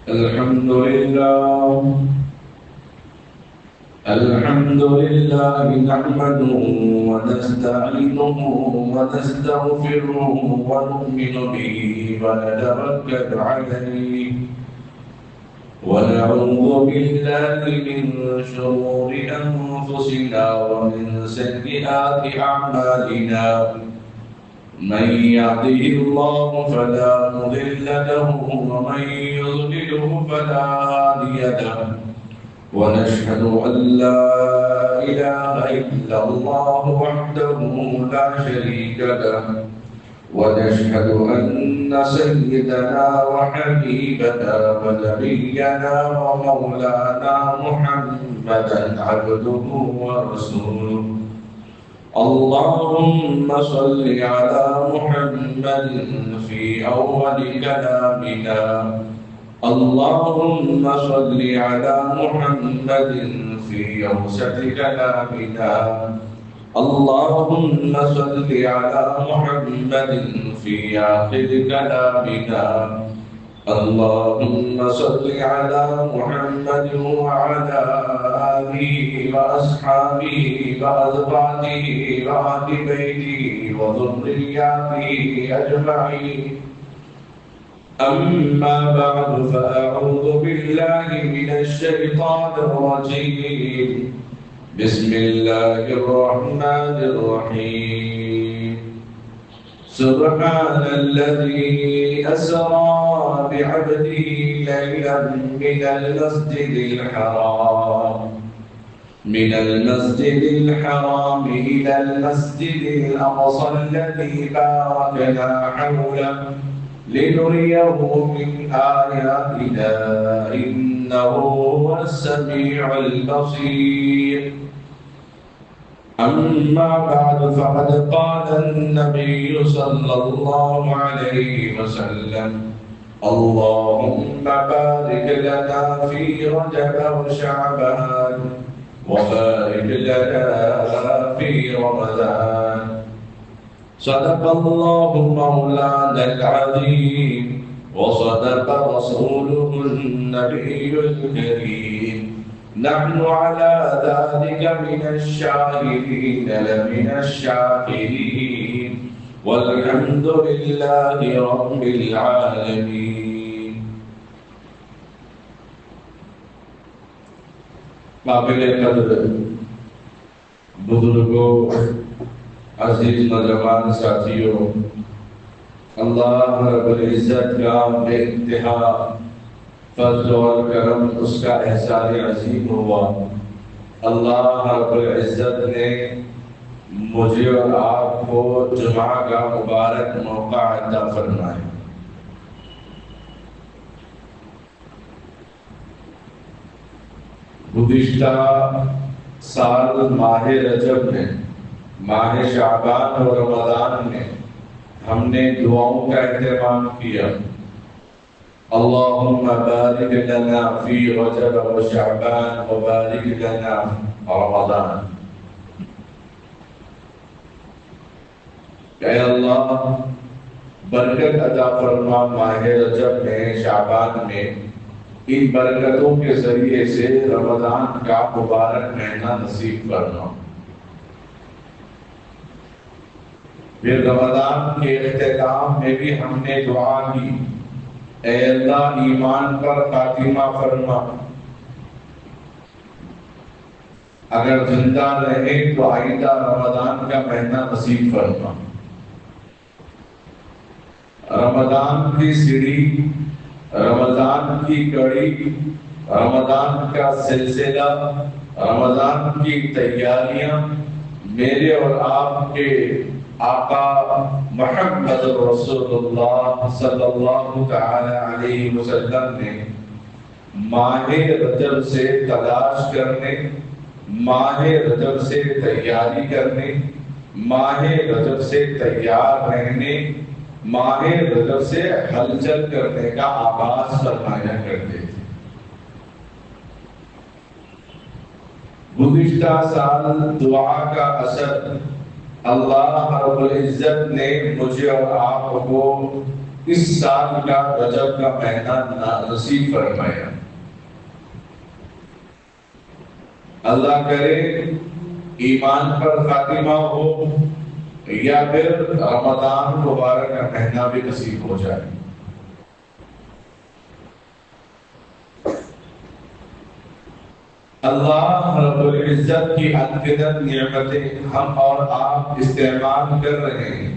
الحمد لله نحمده ونستعينه ونستغفره ونؤمن به ونتوكل عليه ونعوذ بالله من شرور أنفسنا ومن سيئات أعمالنا من يهده الله فلا مضل له ومن يضلله فلا هادي له ونشهد أن لا إله إلا الله وحده لا شريك له ونشهد أن سيدنا وحبيبنا ونبينا ومولانا محمدا عبده ورسوله اللهم صل على محمد في أول كلامنا اللهم صل على محمد في أوسط كلامنا اللهم صل على محمد في آخر كلامنا اللهم صل على محمد وعلى آله وأصحابه وأزواجه وأهل بيته وذرياته أجمعين أما بعد فأعوذ بالله من الشيطان الرجيم بسم الله الرحمن الرحيم سبحان الذي أسرى بعبده ليلا من المسجد الحرام إلى المسجد الأقصى الذي باركنا حوله لنريه من آياتنا إنه هو السميع البصير أما بعد فقد قال النبي صلى الله عليه وسلم اللهم بارك لنا في رجب وشعبان وبارك لنا في رمضان صدق الله مولانا العظيم وصدق رسوله النبي الكريم نحن على ذلك من الشاهدين لمن الشاكرين والحمد لله رب العالمين قابل قدر بزرگوں عزیز نوجوان ساتھیوں اللہ رب العزت کا بے انتہا فضل اور کرم اس کا احسان عظیم ہوا اللہ رب العزت نے مجھے اور آپ کو جمعہ کا مبارک موقع عطا فرمایا گزشتہ سال ماہ رجب میں ماہ شعبان اور رمضان میں ہم نے دعاؤں کا اہتمام کیا اللهم بارك لنا في رجب وشعبان وبارك لنا رمضان اے اللہ برکت عطا فرما ماہ رجب میں شعبان میں ان برکتوں کے ذریعے سے رمضان کا مبارک مہینہ نصیب فرما پھر رمضان کے اختتام میں بھی ہم نے دعا کی اے اللہ ایمان پر خاتمہ فرما اگر زندہ رہے تو آئندہ رمضان کا مہینہ نصیب فرما رمضان کی سیڑھی رمضان کی کڑی رمضان کا سلسلہ رمضان کی تیاریاں میرے اور آپ کے آقا محمد رسول اللہ صلی اللہ تعالی علیہ وسلم نے ماہ رجب سے تلاش کرنے ماہ رجب سے تیاری کرنے ماہ رجب سے تیار رہنے ماہ رجب سے ہلچل کرنے کا آغاز فرمایا کرتے تھے گزشتہ سال دعا کا اثر اللہ رب العزت نے مجھے اور آپ کو اس سال کا رجب کا مہینہ نصیب فرمایا۔ اللہ کرے ایمان پر خاتمہ ہو یا پھر رمضان مبارک کا مہینہ بھی نصیب ہو جائے۔ اللہ رب العزت کی انگنت نعمتیں ہم اور آپ استعمال کر رہے ہیں۔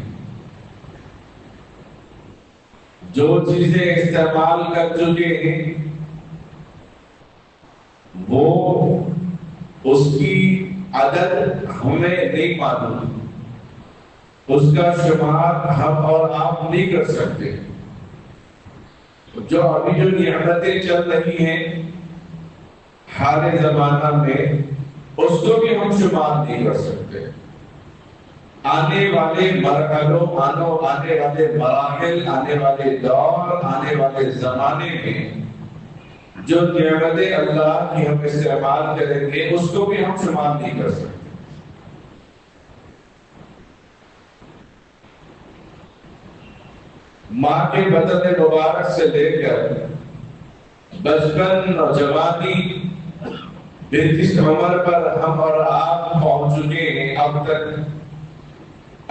جو چیزیں استعمال کر چکے ہیں وہ اس کی عدد ہمیں نہیں معلوم، اس کا شمار ہم اور آپ نہیں کر سکتے۔ جو ابھی جو نعمتیں چل رہی ہیں حال زمانہ میں، اس کو بھی ہم شمار نہیں کر سکتے۔ آنے والے مرحلوں، آنے والے مراحل، آنے والے دور، آنے والے زمانے میں جو نعمتیں اللہ کی ہم استعمال کریں گے اس کو بھی ہم شمار نہیں کر سکتے۔ ماں کے بدن مبارک سے لے کر بچپن، نوجوانی، اس عمر پر ہم اور آپ پہنچ چکے ہیں۔ اب تک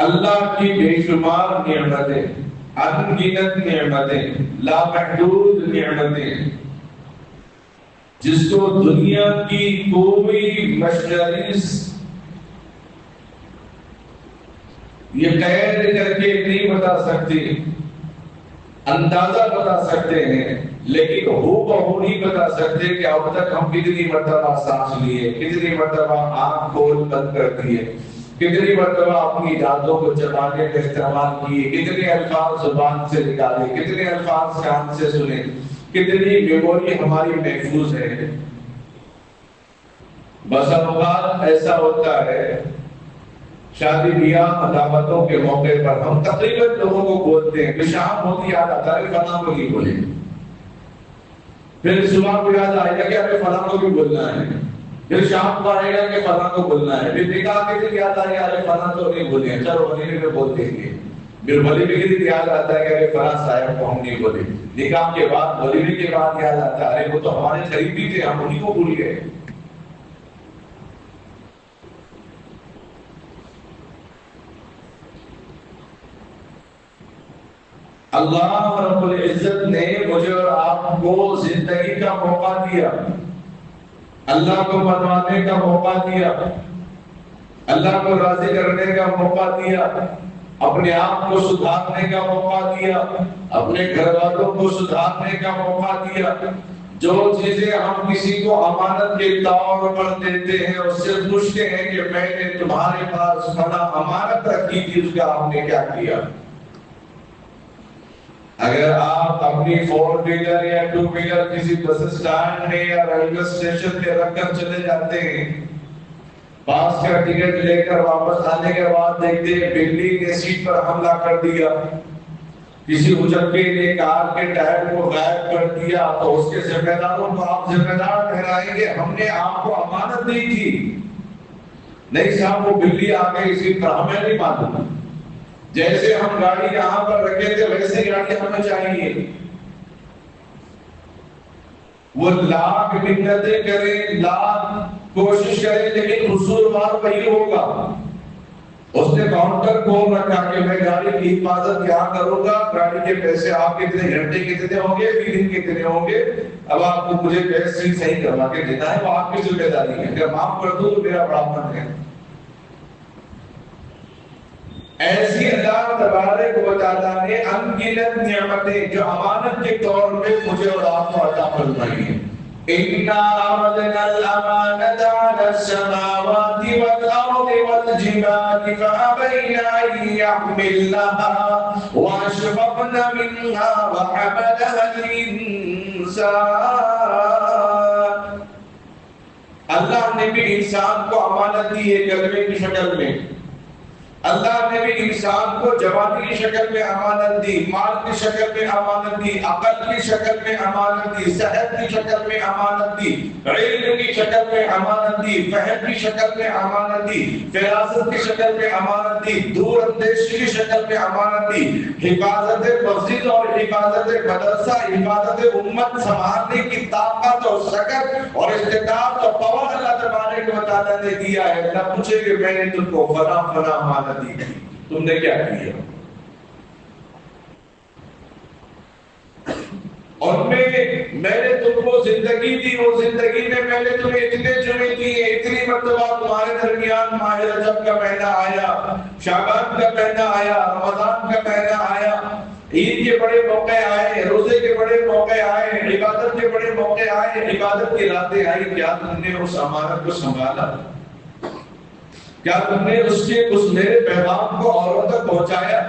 اللہ کی بے شمار نعمتیں، انگنت نعمتیں، لامحدود نعمتیں، جس کو دنیا کی کوئی مشنریز یہ قید کر کے نہیں بتا سکتی، اندازہ بتا سکتے ہیں لیکن ہو بہو نہیں بتا سکتے کہ اب تک ہم کتنی مرتبہ سانس لیے، کتنی مرتبہ آنکھ کھول بند کر دیے، کتنی مرتبہ اپنی دانتوں کو چبانے کا استعمال کیے، کتنے الفاظ زبان سے نکالے، کتنے الفاظ کان سے سنے، کتنی میموری ہماری محفوظ ہے۔ بس اوقات ایسا ہوتا ہے شادی بیاہ دعوتوں کے موقع پر ہم تقریباً لوگوں کو بولتے ہیں کہ شام ہوتی یاد آتا ہے فلاں کو نہیں بولے، پھر صبح کو یاد آئے گا کہ ہمیں فلاں کو بھی بولنا ہے، پھر شام کو آئے گا کہ فلاں کو بولنا ہے، پھر نکاح کے دن یاد آئے گا فلاں تو نہیں بولے، چلو ولیمے میں بول دیں گے، پھر ولیمے کے دن یاد آتا ہے کہ فلاں صاحب کو ہم نہیں بولے، نکاح کے بعد ولیمے کے بعد یاد آتا ہے وہ تو ہمارے قریبی تھے ہم انہیں کو بھول گئے۔ اللہ رب العزت نے مجھے اور آپ کو زندگی کا موقع دیا، اللہ کو منوانے کا موقع دیا، اللہ کو راضی کرنے کا موقع دیا، اپنے آپ کو سدھارنے کا موقع دیا، اپنے گھر والوں کو سدھارنے کا موقع دیا۔ جو چیزیں ہم کسی کو امانت کے طور پر دیتے ہیں اس سے پوچھتے ہیں کہ میں نے تمہارے پاس فلاں امانت رکھی تھی، اس کا آپ نے کیا کیا؟ اگر آپ اپنی 4 ویلر یا 2 ویلر کسی بس اسٹینڈ میں یا ریلوے اسٹیشن پہ رکھ کر چلے جاتے ہیں، پاس کا ٹکٹ لے کر واپس آنے کے بعد دیکھتے ہیں بلی نے سیٹ پر حملہ کر دیا، کسی مجرم نے کار کے ٹائر کو غائب کر دیا، تو اس کے ذمہ داروں کو آپ ذمہ دار ٹھہرائیں گے ہم نے آپ کو امانت دی تھی؟ نہیں صاحب، وہ بلی آ گئی اسی طرح، ہمیں نہیں معلوم، جیسے ہم گاڑی یہاں پر رکھے تھے ویسے گاڑی ہمیں چاہیے۔ وہ لاکھ منتیں کریں، لاکھ کوشش کریں، لیکن قصوروار وہی ہوگا۔ اس نے کاؤنٹر کھول رکھا کہ میں گاڑی کی حفاظت کیا کروں گا، گاڑی کے پیسے آپ کتنے گھنٹے کتنے ہوں گے، فیلنگ کتنے ہوں گے، اب آپ کو مجھے گیس سیل صحیح کروا کے دینا ہے، وہ آپ کی ذمہ داری ہے، اگر معاف کر دوں تو میرا بڑاپن ہے۔ ایسی اللہ تبارک و تعالیٰ نے انگنت نعمتیں جو امانت کے طور پہ مجھے اور آپ کو عطا فرمائی ہیں۔ اِنَّا عَرَضْنَا الْأَمَانَةَ عَلَى السَّمَاوَاتِ وَالْأَرْضِ وَالْجِبَالِ فَأَبَيْنَ أَن يَحْمِلْنَهَا وَأَشْفَقْنَ مِنْهَا وَحَمَلَهَا الْإِنسَانُ۔ اللہ نے بھی انسان کو امانت دی ہے کلمے کی شکل میں، اللہ نے بھی انسان کو جوانی کی شکل میں امانت دی، مال کی شکل میں امانت دی، عقل کی شکل میں امانت دی، صحت کی شکل میں امانت دی، علم کی شکل میں امانت دی، فہم کی شکل میں امانت دی، فراست کی شکل میں امانت دی، دور اندیشی کی شکل میں امانت دی، حفاظت مسجد اور حفاظت مدرسہ، حفاظت امت سنبھالنے کی طاقت اور سکت اور استطاعت اور پاور اللہ تبارک و تعالیٰ نے دیا ہے۔ نہ پوچھے کہ میں نے تم کو فلاں فلاں امانت دی، تم نے کیا کیا؟ اور میں نے تم کو زندگی دی، وہ زندگی میں میں نے تمہیں اتنے جمعے دیے، اتنی مرتبہ تمہارے درمیان ماہ رجب کا مہینہ آیا، شعبان کا مہینہ آیا، رمضان کا مہینہ آیا، عید کے بڑے موقع آئے، روزے کے بڑے موقع آئے، عبادت کے بڑے موقع آئے، عبادت کی راتیں آئی۔ کیا تم نے اس امانت کو سنبھالا؟ کیا تم نے اس میرے پیغام کو اوروں تک پہنچایا؟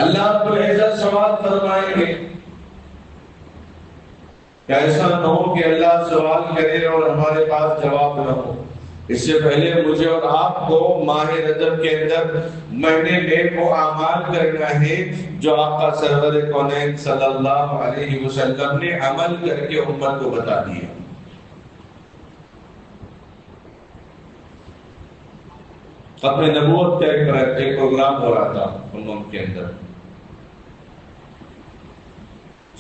اللہ رب العزت سوال فرمائیں گے کہ ایسا نہ ہو کہ اللہ سوال کرے اور ہمارے پاس جواب نہ ہو۔ اس سے پہلے مجھے اور آپ کو ماہ رجب کے اندر مہینے میں وہ اعمال کرنا ہے جو آقا سرور کونین صلی اللہ علیہ وسلم نے عمل کر کے امت کو بتا دیا۔ ختم نبوت کا ایک پروگرام ہو رہا تھا امت کے اندر،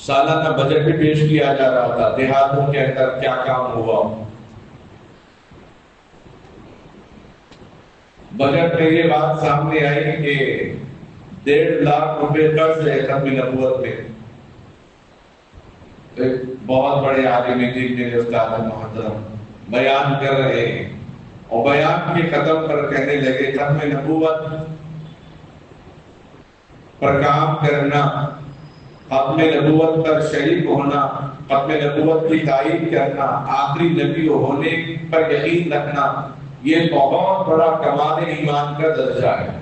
سالانہ بجٹ بھی پیش کیا جا رہا تھا، دیہاتوں کے اندر کیا کام ہوا۔ بجٹ میں یہ بات سامنے آئی کہ 1.5 لاکھ روپے قرض ہے ختم نبوت میں۔ ایک بہت بڑے عالم دین میرے استاد محترم بیان کر رہے ہیں، اور بیان کے ختم پر کہنے لگے ختم نبوت پر کام کرنا، ختم نبوت پر شریک ہونا، ختم نبوت کی تائید کرنا، آخری نبی ہونے پر یقین رکھنا، یہ بہت بڑا کمال ایمان کا درجہ ہے۔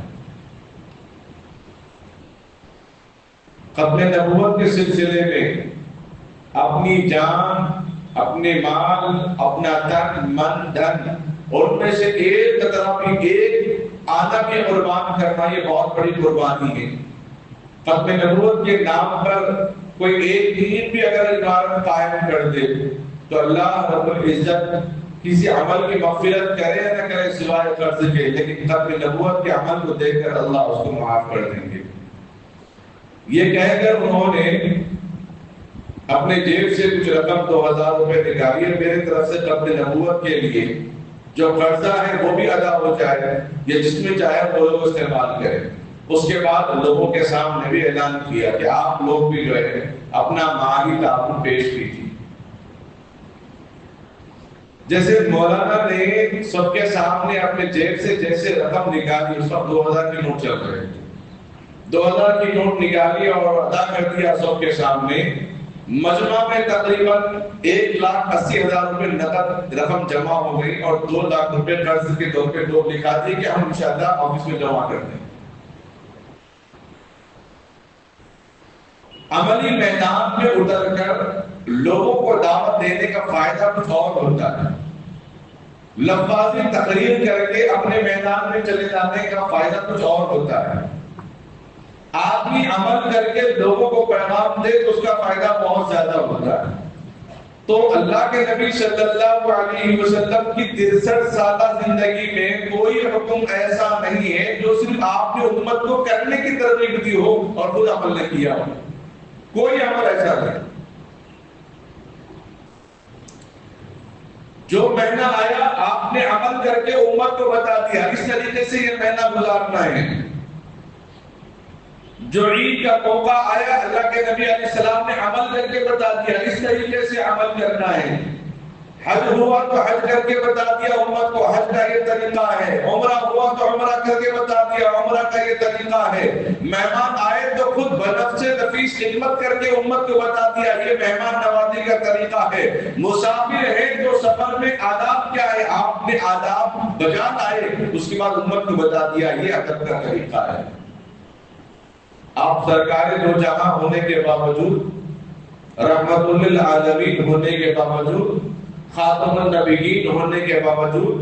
ختم نبوت کے سلسلے میں اپنی جان، اپنے مال، اپنا تن من دھن، اور میں سے ایک قطرہ بھی، ایک آنا بھی قربان کرنا، یہ بہت بڑی قربانی ہے۔ ختم نبوت کے نام پر کوئی ایک دین بھی اگر عبارت قائم کر دے تو اللہ رب العزت کسی عمل کی مغفرت کرے یا نہ کرے سوائے قرض کے، لیکن ختم نبوت کے عمل کو دیکھ کر اللہ اس کو معاف کر دیں گے۔ یہ کہہ کر انہوں نے اپنے جیب سے کچھ رقم 2000 روپے نکالی ہے میرے طرف سے ختم نبوت کے لیے، جو قرضہ ہے وہ بھی ادا ہو جائے، یہ جس میں چاہے وہ لوگ استعمال کریں۔ اس کے بعد لوگوں کے سامنے بھی اعلان کیا کہ آپ لوگ بھی جو ہے اپنا مالی تعاون پیش کیجیے۔ جیسے مولانا نے سب کے سامنے اپنے جیب سے جیسے رقم نکالی، اس وقت 2000 کی نوٹ چل رہے تھے، 2000 کی نوٹ نکالی اور ادا کر دیا سب کے سامنے۔ مجمع میں تقریباً 1,80,000 روپے نقد رقم جمع ہو گئی اور 2 لاکھ روپے قرض کے طور پہ لوگ لکھا دیے کہ ہم انشاءاللہ آفس میں جمع کر دیں۔ عملی میدان میں اتر کر لوگوں کو دعوت دینے کا فائدہ کچھ اور ہوتا ہے، لفاظی تقریر کر کے اپنے میدان میں چلے جانے کا فائدہ کچھ اور ہوتا ہے۔ آدمی عمل کر کے لوگوں کو پیغام دے تو اس کا فائدہ بہت زیادہ ہوتا ہے۔ تو اللہ کے نبی صلی اللہ علیہ وسلم کی 63 سالہ زندگی میں کوئی حکم ایسا نہیں ہے جو صرف آپ نے امت کو کرنے کی ترغیب دی ہو اور خود عمل نہ کیا ہو، کوئی عمل ایسا نہیں۔ جو مہینہ آیا آپ نے عمل کر کے امت کو بتا دیا اس طریقے سے یہ مہینہ گزارنا ہے۔ جو عید کا موقع آیا اللہ کے نبی علیہ السلام نے عمل کر کے بتا دیا اس طریقے سے عمل کرنا ہے۔ حج ہوا تو حج کر کے بتا دیا امت کو حج کا یہ طریقہ ہے، عمرہ ہوا تو عمرہ کر کے بتا دیا عمرہ کا یہ طریقہ ہے، مہمان آئے تو خود بنفس نفیس خدمت کر کے امت کو بتا دیا یہ مہمان نوازی کا طریقہ ہے۔ مسافر ہے جو سفر میں آداب کیا ہے آپ نے آداب بجا لائے اس کے بعد امت کو بتا دیا یہ ادب کا طریقہ ہے۔ آپ سرکار دو جہاں ہونے کے باوجود، رحمت للعالمین ہونے کے باوجود، خاتم النبیین ہونے کے باوجود،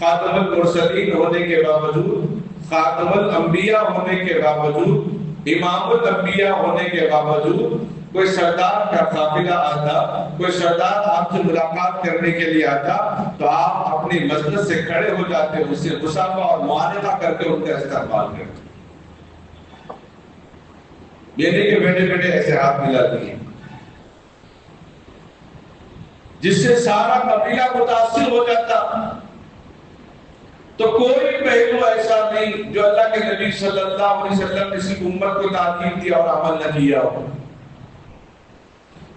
خاتم المرسلین ہونے کے باوجود، خاتم الانبیاء ہونے کے باوجود، امام الانبیاء ہونے کے باوجود کوئی سردار کا قافلہ آتا، کوئی سردار آپ سے ملاقات کرنے کے لیے آتا تو آپ اپنی مجلس سے کھڑے ہو جاتے، اس سے مصافحہ اور معانقہ کر کے ان کا استقبال کرتے. یہ نہیں کہ بیٹھے بیٹھے ایسے ہاتھ ملا دیے، جس سے سارا قبیلہ متاثر ہو جاتا. تو کوئی پہلو ایسا نہیں جو اللہ کے نبی صلی اللہ علیہ وسلم نے کسی امت کو تعلیم دیا اور عمل نہ کیا ہو.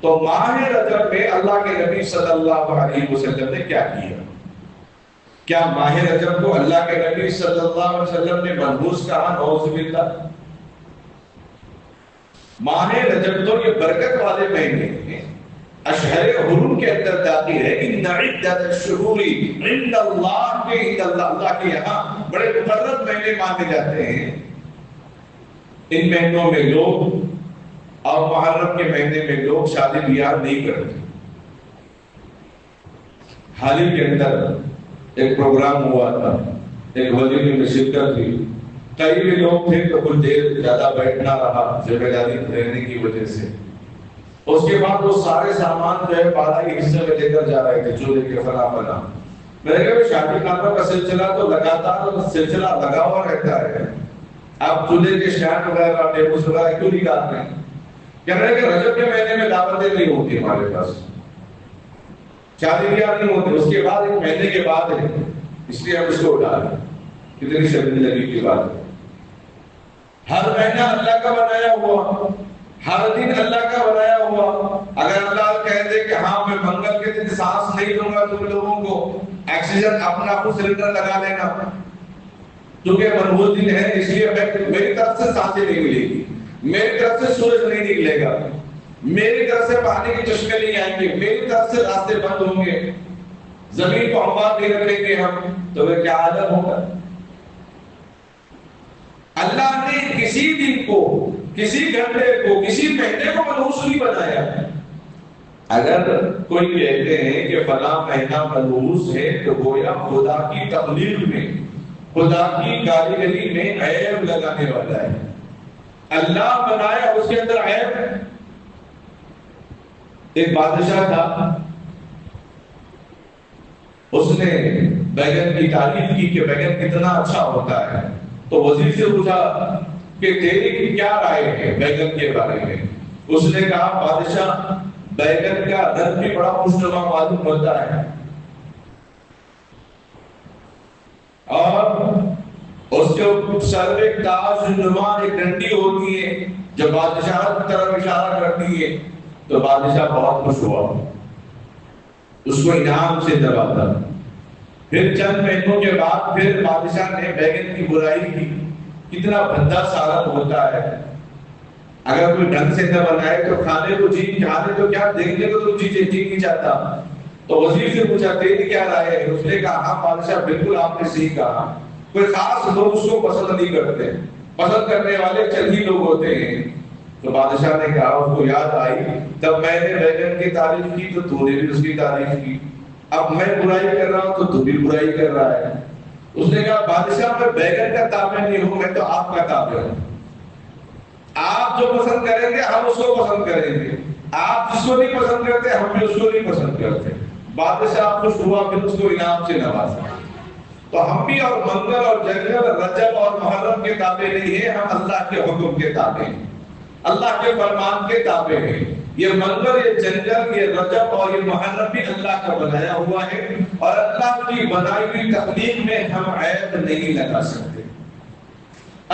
تو ماہ رجب میں اللہ کے نبی صلی اللہ علیہ وسلم نے کیا کیا؟ کیا ماہ رجب کو اللہ کے نبی صلی اللہ علیہ وسلم نے منحوس کہا؟ نعوذ باللہ. ماہ رجب تو یہ برکت والے مہینے ہیں، اشہر حرم کے اندر داخل ہے. ان عدت الشہور عند اللہ کے اللہ کے یہاں بڑے مقرر مہینے مانے جاتے ہیں. ان مہینوں میں لوگ اور محرم کے مہینے میں لوگ شادی بیاہ نہیں کرتے. حال ہی کے اندر ایک پروگرام ہوا تھا، ایک ولیمے میں شرکت ہوئی. کئی بھی لوگ تھے تو کچھ دیر زیادہ بیٹھنا رہا ذمہ داری رہنے کی وجہ سے. اس کے بعد وہ سارے سامان جو ہے بالائی حصے میں لے کر جا رہے تھے، چولہے کے فلاں فلاں. میں نے کہا شادی خانوں کا سلسلہ تو لگاتار سلسلہ لگا ہوا رہتا ہے، آپ چولہے کے اسٹینڈ وغیرہ ٹیبلز وغیرہ کیوں نہیں لاتے ہیں؟ کہہ رہے ہیں کہ رجب کے مہینے میں دعوتیں نہیں ہوتی ہمارے پاس، شادی بیاہ نہیں ہوتے. اس کے بعد ایک مہینے کے بعد ہے، اس لیے ہم اس کو اٹھا رہے ہیں. کتنی شرمندگی کی بات ہے. ہر مہینہ اللہ کا بنایا ہوا، ہر دن اللہ کا بنایا ہوا. اگر اللہ کہہ دے کہ ہاں میں منگل کے دن سانس نہیں دوں گا تم لوگوں کو، آکسیجن اپنا خود سلنڈر لگا لینا، کیونکہ منحوس دن ہے اس لیے میری طرف سے سانسیں نہیں ملے گی، میری طرف سے سورج نہیں نکلے گا، میری طرف سے پانی کے چشمے نہیں آئیں گے، میری طرف سے راستے بند ہوں گے، زمین کو ہموار نہیں رکھیں گے ہم، تو وہ کیا عالم ہوگا. اللہ نے کسی دن کو، کسی گھنٹے کو، کسی مہینے کو منحوس نہیں بنایا. اگر کوئی کہتے ہیں کہ فلاں مہینہ منحوس ہے تو گویا خدا کی تخلیق میں، خدا کی کاریگری میں عیب لگانے والا ہے. اللہ بنایا اس کے اندر عیب ہے. ایک بادشاہ تھا، اس نے بیگن کی تعریف کی کہ بیگن کتنا اچھا ہوتا ہے. تو وزیر سے پوچھا کہ تیری کیا رائے ہے بیگن کے بارے میں؟ اس نے کہا بادشاہ بیگن کا رنگ بھی بڑا خوشنما معلوم ہوتا ہے، اور اس کے سر میں تاج نما ایک ڈنڈی ہوتی ہے جو بادشاہ کی طرف اشارہ کرتی ہے. تو بادشاہ بہت خوش ہوا، اس کو انعام سے دباتا. پھر چند مہینوں کے بعد پھر بادشاہ نے بیگن کی برائی کی. کتنا بھدا سالن ہوتا ہے، اگر کوئی ڈھنگ سے نہ بنائے تو کھانے کو جی کھانے تو کیا دیکھنے کو تو جی نہیں چاہتا. تو وزیر سے پوچھا تیری کیا رائے ہے؟ اس نے کہا ہاں بادشاہ بالکل آپ نے صحیح کہا. کوئی خاص لوگ اس کو پسند نہیں کرتے، پسند کرنے والے چند ہی لوگ ہوتے ہیں. تو بادشاہ نے کہا، اس کو یاد آئی جب میں نے بیگن کی تعریف کی تو تو نے بھی اس کی تعریف کی، اب میں برائی کر رہا ہوں تو بھی برائی کر رہا ہے. اس نے کہا بادشاہ میں بیگن کا تابع نہیں ہوں، میں تو آپ کا تابع ہوں. آپ جو پسند کریں گے ہم اس کو پسند کریں گے، آپ جس کو نہیں پسند کرتے ہم بھی اس کو نہیں پسند کرتے. بادشاہ خوش ہوا، پھر اس کو انعام سے نوازا. تو ہم بھی اور منگل اور جنگل، رجب اور محرم کے تابع نہیں ہیں، ہم اللہ کے حکم کے تابع ہیں، اللہ کے فرمان کے تابع ہیں. یہ منگل، یہ جنگل، یہ رجب اور یہ محرم بھی اللہ کا بنایا ہوا ہے، اور اللہ کی بنائی ہوئی تخلیق میں ہم عیب نہیں لگا سکتے.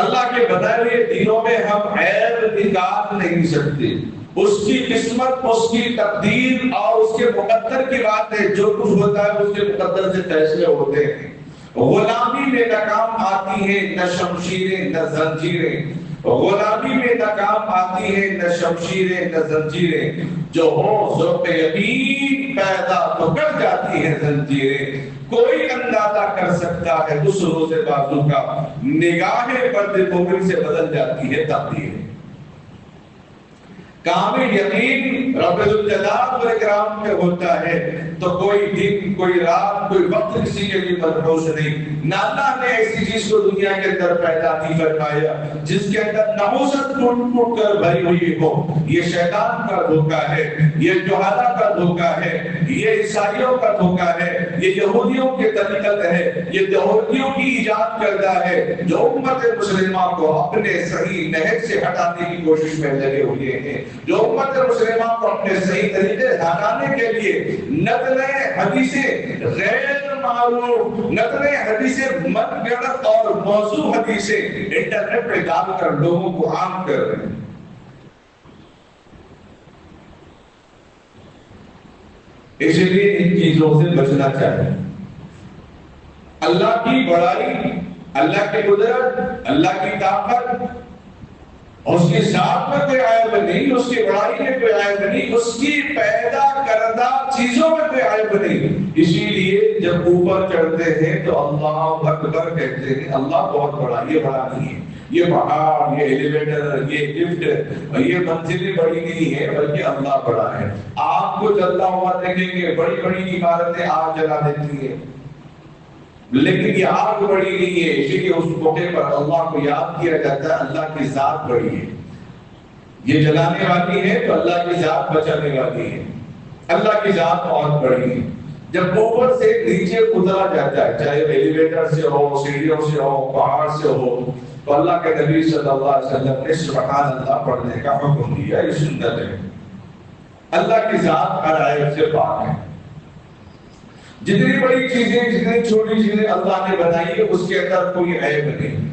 اللہ کے بنائے ہوئے دنوں میں ہم عیب نکال نہیں سکتے. اس کی قسمت، اس کی تقدیر اور اس کے مقدر کی بات ہے. جو کچھ ہوتا ہے اس کے مقدر سے فیصلے ہوتے ہیں. غلامی میں ناکام آتی ہے نہ شمشیریں نہ زنجیریں، غلامی میں ناکام آتی ہے نہ شمشیریں نہ زنجیریں، جو ہو ذوق یقین پیدا تو کر جاتی ہے زنجیریں. کوئی اندازہ کر سکتا ہے اس روز بازو کا، نگاہ برد مومن سے بدل جاتی ہے تقدیر. کامل یقین رب الجلال والاکرام پہ ہوتا ہے تو کوئی دن، کوئی رات، کوئی وقت کسی کے لیے مدروس نہیں۔ نہ اللہ نے ایسی چیز کو دنیا کے اندر پیدا نہیں فرمایا جس کے اندر نحوست ٹوٹ کر بھری ہوئی ہو۔ یہ شیطان کا دھوکہ ہے، یہ جہالہ کا دھوکہ ہے، یہ عیسائیوں کا دھوکہ ہے، یہ یہودیوں کے طریقت ہے، یہ یہودیوں کی ایجاد کردہ ہے جو امت مسلمہ کو اپنے صحیح نہج سے ہٹانے کی کوشش میں لگے ہوئے ہیں، جو امت مسلمہ کو اپنے صحیح طریقے ہٹانے کے لیے نقلیں حدیثیں غیر معروف، نقلیں حدیثیں من گڑت اور موضوع حدیثیں انٹرنیٹ پہ ڈال کر لوگوں کو عام کر رہے ہیں۔ اس لیے ان چیزوں سے بچنا چاہیے۔ اللہ کی بڑائی، اللہ کی قدرت، اللہ کی طاقت، اس کی ذات میں کوئی عیب نہیں، اس کی بڑائی میں کوئی عیب نہیں، اس کی پیدا کردہ چیزوں میں کوئی عیب نہیں۔ اسی لیے جب اوپر چڑھتے ہیں تو اللہ اکبر کہتے ہیں۔ اللہ بہت بڑا، یہ بڑا نہیں ہے، یہ پہاڑ، یہ ایلیویٹر، یہ لفٹ، یہ منزلیں بڑی نہیں ہے، بلکہ اللہ بڑا ہے۔ آپ کو جلتا ہوا دیکھیں گے، بڑی بڑی عمارتیں آگ جلا دیتی ہیں، لیکن یہ آگ بڑی نہیں ہے، اسی لیے اس موقع پر اللہ کو یاد کیا جاتا ہے اللہ کی ذات بڑی ہے۔ یہ جلانے والی ہے تو اللہ کی ذات بچانے والی ہے، اللہ کی ذات بہت بڑی ہے۔ جب اوپر سے نیچے اترا جاتا ہے، چاہے ایلیویٹر سے ہو، سیڑھیوں سے ہو، پہاڑ سے ہو، تو اللہ کے نبی صلی اللہ علیہ وسلم نے سبحان اللہ پڑھنے کا حکم دیا۔ یہ سنت ہے۔ اللہ کی ذات ہر عیب سے پاک ہے۔ جتنی بڑی چیزیں، جتنی چھوٹی چیزیں اللہ نے بنائی ہے اس کے اندر کوئی عیب نہیں۔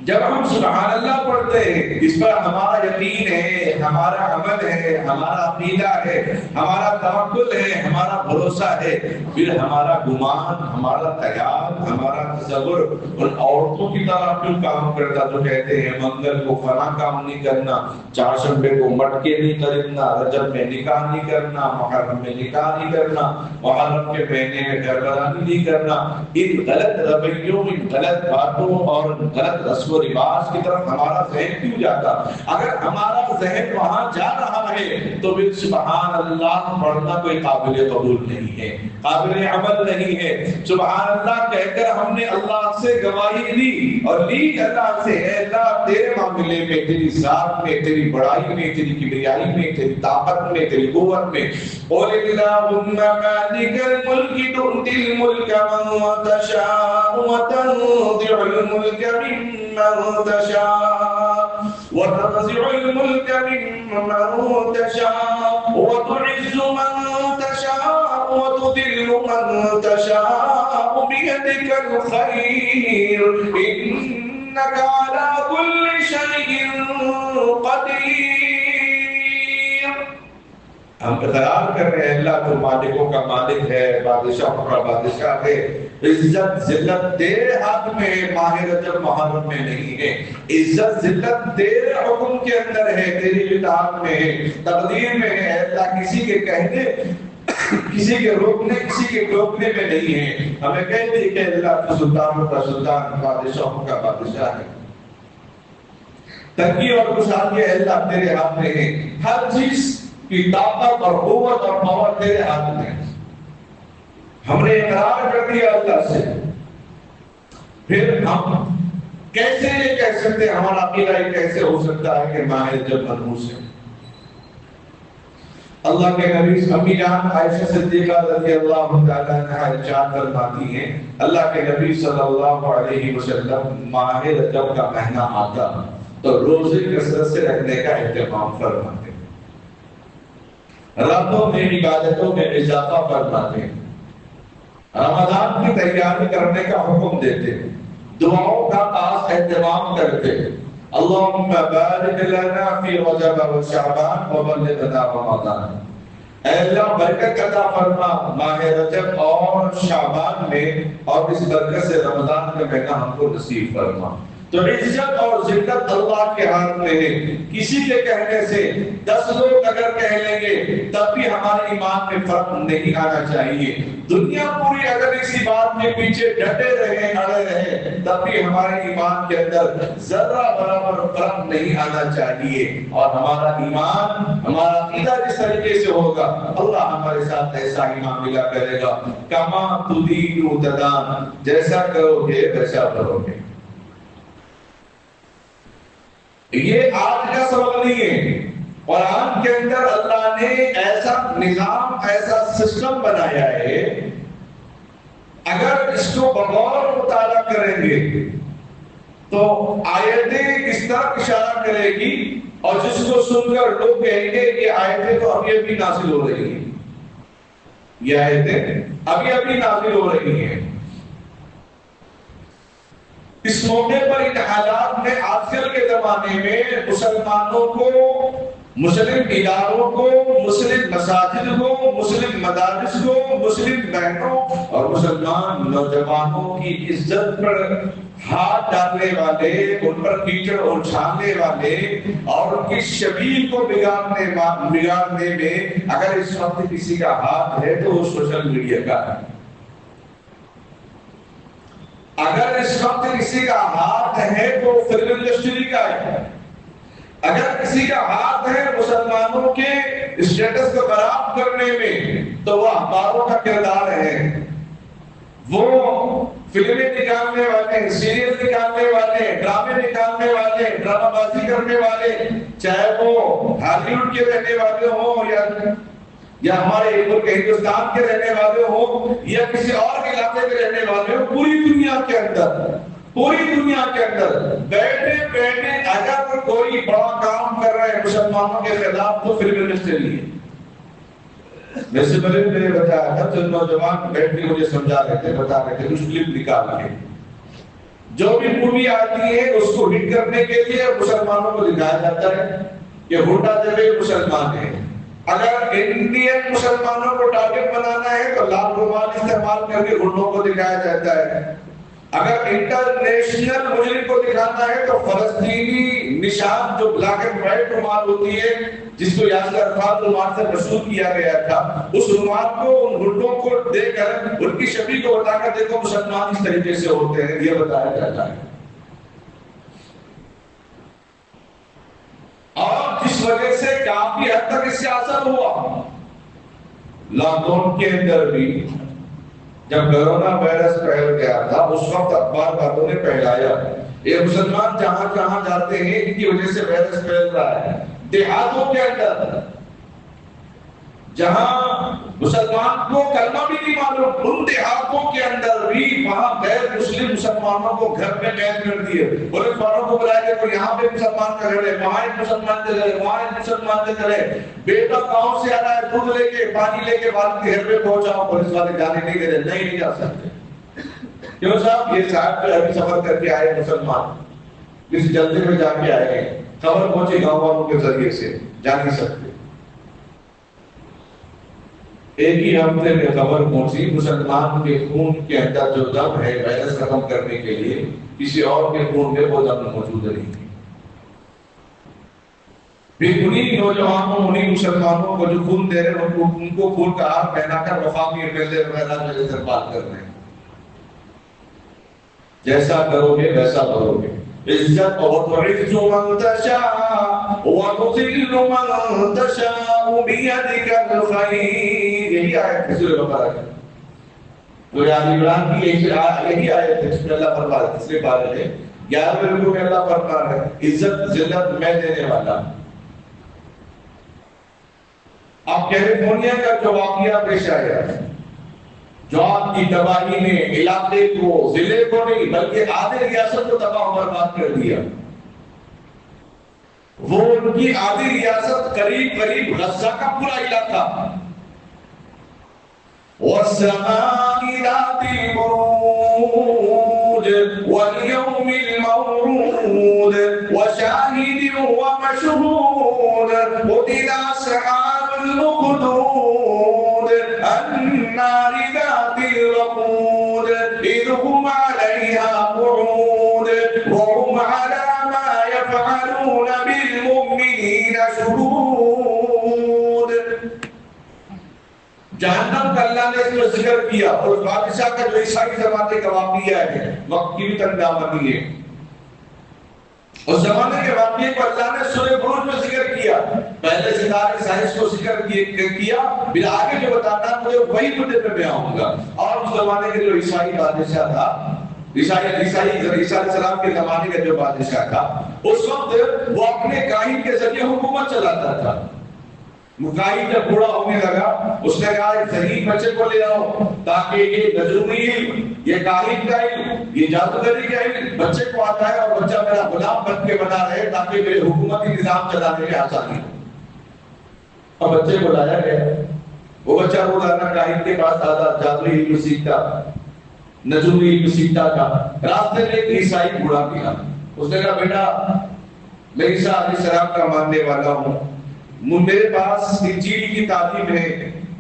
جب ہم سبحان اللہ پڑھتے ہیں، اس پر ہمارا یقین ہے، ہمارا عمل ہے، ہمارا عقیدہ ہے، ہمارا توکل ہے، ہمارا بھروسہ ہے، پھر ہمارا گمان، ہمارا خیال، ہمارا تصور ان عورتوں کی طرح کیوں کام کرتا جو کہتے ہیں منگل کو فلاں کام نہیں کرنا، چہارشنبے کو مٹکے نہیں خریدنا، رجب میں نکاح نہیں کرنا، محرم میں نکاح نہیں کرنا، محرم کے مہینے میں گھربرانی نہیں کرنا۔ ان غلط رویوں، ان غلط باتوں اور غلط رسم و رواج کی طرف ہمارا ذہن کیوں جاتا؟ اگر ہمارا ذہن وہاں جا رہا ہے تو پھر سبحان اللہ پڑھنا کوئی قابل قبول نہیں ہے، قابل عمل نہیں ہے۔ سبحان اللہ کہہ کر ہم نے اللہ سے گواہی لی اور لی اللہ سے، اے اللہ تیرے معاملے میں، تیری ذات میں، تیری بڑائی میں، تیری کبریائی میں، تیری طاقت میں، تیری قوت میں۔ قل اللہم مالک الملک تؤتی الملک من تشاء وتنزع الملک ممن تشاء وتنزع الملك ممن تشاء وتعز من تشاء وتذل من تشاء بيدك الخير إنك على كل شيء قدير۔ ہم اقرار کر رہے ہیں اللہ تو مالکوں کا مالک ہے، بادشاہوں کا بادشاہ ہے۔ عزت ذلت تیرے ہاتھ میں ہے، ماہ رجب محرم میں نہیں ہے۔ عزت ذلت تیرے حکم کے اندر ہے، تیری اطاعت میں ہے، تقدیر میں ہے۔ اللہ کسی کے کہنے، کسی کے روکنے، کسی کے ٹوکنے میں نہیں ہے۔ ہمیں کہہ دی کہ اللہ تو سلطانوں کا سلطان، بادشاہوں کا بادشاہ ہے۔ تنگی اور خوشحالی اللہ تیرے ہاتھ میں ہے، ہر چیز کی طاقت اور قوت اور پاور تیرے ہاتھ میں ہے۔ ہم نے اقرار کر دیا اللہ سے، پھر ہم کیسے یہ کہہ سکتے ہیں، ہمارا عقیدہ یہ کیسے ہو سکتا ہے کہ ماہ رجب منحوس ہے؟ اللہ کے نبی امی جان عائشہ صدیقہ رضی اللہ تعالیٰ عنہا ارشاد فرماتی ہیں، اللہ کے نبی صلی اللہ علیہ وسلم ماہ رجب کا مہینہ آتا تو روزے کثرت سے رکھنے کا اہتمام فرماتے، راتوں میں عبادتوں میں اضافہ فرماتے، رمضان کی تیاری کرنے کا حکم دیتے، دعاؤں کا خاص اہتمام کرتے۔ اللہم بارک لنا فی رجب و شعبان و بلغنا رمضان۔ اے اللہ برکت عطا فرما ماہ رجب اور شعبان میں، اور اس برکت سے رمضان کا مہینہ ہم کو نصیب فرما۔ تو عزت اور ذلت اللہ کے ہاتھ میں ہے. کسی کے کہنے سے 10 لوگ اگر کہہ لیں گے تب بھی ہمارے ایمان میں فرق نہیں آنا چاہیے. دنیا پوری اگر اسی بات کے پیچھے ڈٹے رہے اڑے رہے تب بھی ہمارے ایمان کے اندر ذرہ برابر فرق نہیں آنا چاہیے. اور ہمارا ایمان ہمارا عقیدہ جس طریقے سے ہوگا اللہ ہمارے ساتھ ایسا ایمان ملا کرے گا. کما تدین تدان، جیسا کرو گے ویسا کرو گے. یہ آج کا سبق نہیں ہے. قرآن کے اندر اللہ نے ایسا نظام ایسا سسٹم بنایا ہے، اگر اس کو بغور مطالعہ کریں گے تو آیتیں اس طرح اشارہ کرے گی اور جس کو سن کر لوگ کہیں گے یہ آیتیں تو ابھی ابھی نازل ہو رہی ہیں، یہ آیتیں ابھی ابھی نازل ہو رہی ہیں. اس موقع پر ان حالات میں آج کل کے زمانے میں مسلمانوں کو، مسلم اداروں کو، مسلم مساجد کو، مسلم مدارس کو، مسلم بہنوں اور مسلمان نوجوانوں کی عزت پر ہاتھ ڈالنے والے، ان پر کیچڑ اچھالنے والے اور ان کی شبیہ کو بگاڑنے میں اگر اس وقت کسی کا ہاتھ ہے تو وہ سوشل میڈیا کا ہے. اگر اس وقت کسی کا ہاتھ ہے تو فلم انڈسٹری کا ہے. اگر کسی کا ہاتھ ہے مسلمانوں کے اسٹیٹس کو خراب کرنے میں تو وہ اخباروں کا کردار ہے. وہ فلمیں نکالنے والے، سیریل نکالنے والے، ڈرامے نکالنے والے، ڈرامہ بازی کرنے والے، چاہے وہ ہالی ووڈ کے رہنے والے ہوں یا ہمارے ملک ہندوستان کے رہنے والے ہوں یا کسی اور علاقے کے رہنے والے ہوں، پوری دنیا کے اندر بیٹھے بیٹھے اگر کوئی بڑا کام کر رہے ہیں مسلمانوں کے خلاف تو فلم انڈسٹری ہے. ویسے پہلے میں نے بتایا تھا جو نوجوان بیٹھ کے مجھے سمجھا رہے تھے، بتا رہے تھے کچھ کلپ نکال کے جو بھی مووی آتی ہے اس کو ہٹ کرنے کے لیے مسلمانوں کو دکھایا جاتا ہے کہ ہونڈا جبے مسلمان ہے. اگر انڈین مسلمانوں کو ٹارگٹ بنانا ہے تو لال رومال استعمال کر کے گنڈوں کو دکھایا جاتا ہے. اگر انٹرنیشنل مجرم کو دکھانا ہے تو فلسطینی نشان جو بلیک اینڈ وائٹ رومال ہوتی ہے جس کو یاسر عرفات رومال سے مشہور کیا گیا تھا، اس رومال کو ان گنڈوں کو دے کر ان کی شبیہ کو بتا کر دیکھو مسلمان اس طریقے سے ہوتے ہیں، یہ بتایا جاتا ہے. اور جس وجہ سے کافی حد تک اس سے اثر ہوا. لاک ڈاؤن کے اندر بھی جب کرونا وائرس پھیل گیا تھا اس وقت اخبار والوں نے پھیلایا یہ مسلمان جہاں جہاں جاتے ہیں ان کی وجہ سے وائرس پھیل رہا ہے. دیہاتوں کے اندر جہاں مسلمان کو کلمہ بھی نہیں معلوم، ان دیہاتوں کے اندر بھی وہاں غیر مسلم مسلمانوں کو گھر میں قید کر دیے. پولیس والوں کو بلایا کہ کوئی یہاں پہ مسلمان کا گھر ہے، وہاں ایک مسلمان کا گھر ہے، وہاں ایک مسلمان کا گھر ہے. بیٹا گاؤں سے آ رہا ہے، دودھ لے کے پانی لے کے والد کے گھر پہ پہنچاؤ. پولیس والے جانے نہیں دے رہے، نہیں جا سکتے. کیوں صاحب؟ یہ صاحب جو ابھی سفر کر کے آئے مسلمان کسی جلدی میں جا کے آئے ہیں، خبر پہنچی گاؤں والوں کے ذریعے سے، جا نہیں سکتے. ایک ہی ہفتے میں خبر پہنچی مسلمان کے خون کے اندر جو دم ہے وائرس ختم کرنے کے لیے کسی اور کے خون میں وہ دم موجود نہیں تھی. پھر انہیں نوجوانوں، انہیں مسلمانوں کو جو خون دے رہے ہیں ان کو خون کا ہار پہنا کر وفاقی ایم وغیرہ جو استعمال کر رہے ہیں. جیسا کرو گے ویسا کرو گے. عزت اور تعز من تشاء وتذل من تشاء بيدك الخير، یہی آیت ہے سورہ بقرہ کی. سورہ آل عمران کی یہی آیت ہے جس میں اللہ فرما رہا ہے، تیسرے پارے میں 11ویں رکوع میں اللہ فرما رہا ہے عزت ذلت میں دینے والا. اب کیلیفورنیا کا جو واقعہ پیش آیا جو آپ کی تباہی نے علاقے کو، ضلع کو نہیں بلکہ آدھے ریاست کو تباہ و برباد کر دیا. وہ ان کی آدھی ریاست قریب غزہ کا پورا علاقہ. وَالسَّمَاءِ ذَاتِ الْبُرُوجِ وَالْيَوْمِ الْمَوْعُودِ وَشَاهِدٍ وَمَشْهُودٍ قُتِلَ أَصْحَابُ الْأُخْدُودِ النَّارِ ذَاتِ الْوَقُودِ إِذْ هُمْ عَلَيْهَا قُعُودٌ وَهُمْ يفعلون بالمؤمنين شهود. جہنم کا اللہ نے اس میں ذکر کیا، اور بادشاہ کا جو عیسائی زمانے کا واقعہ ہے، وقت کی بھی تنگامتی ہے، اس زمانے کے واقعے کو اللہ نے سورہ بروج میں ذکر کیا. پہلے ستارے سائنس کو ذکر کیا، پھر آگے جو بتانا مجھے وہی مدت میں بیان ہوگا. اور اس زمانے کے جو عیسائی بادشاہ تھا، عیسیٰ علیہ السلام کے زمانے کا جو بادشاہ تھا، اس وقت وہ اپنے کاہن کے ذریعے حکومت چلاتا تھا. کاہن جب بوڑھا ہونے لگا، اس نے کہا ایک ذہین بچے کو لے آؤ تاکہ یہ نجومی علم، یہ کاہن کا علم، یہ جادوگری کا علم بچے کو آتا ہے، اور بچہ میرا غلام بن کے بنا رہے تاکہ میرے حکومتی نظام چلانے میں آسانی ہو. اور بچے کو لایا گیا. وہ بچہ روزانہ کاہن کے پاس آتا، جادوئی علم سیکھتا، نجومی علم سیکھتا تھا. راستے میں ایک عیسائی بوڑھا ملا. اس نے کہا بیٹا میں عیسیٰ علیہ السلام کا ماننے والا ہوں، میرے پاس انجیل کی تعلیم ہے،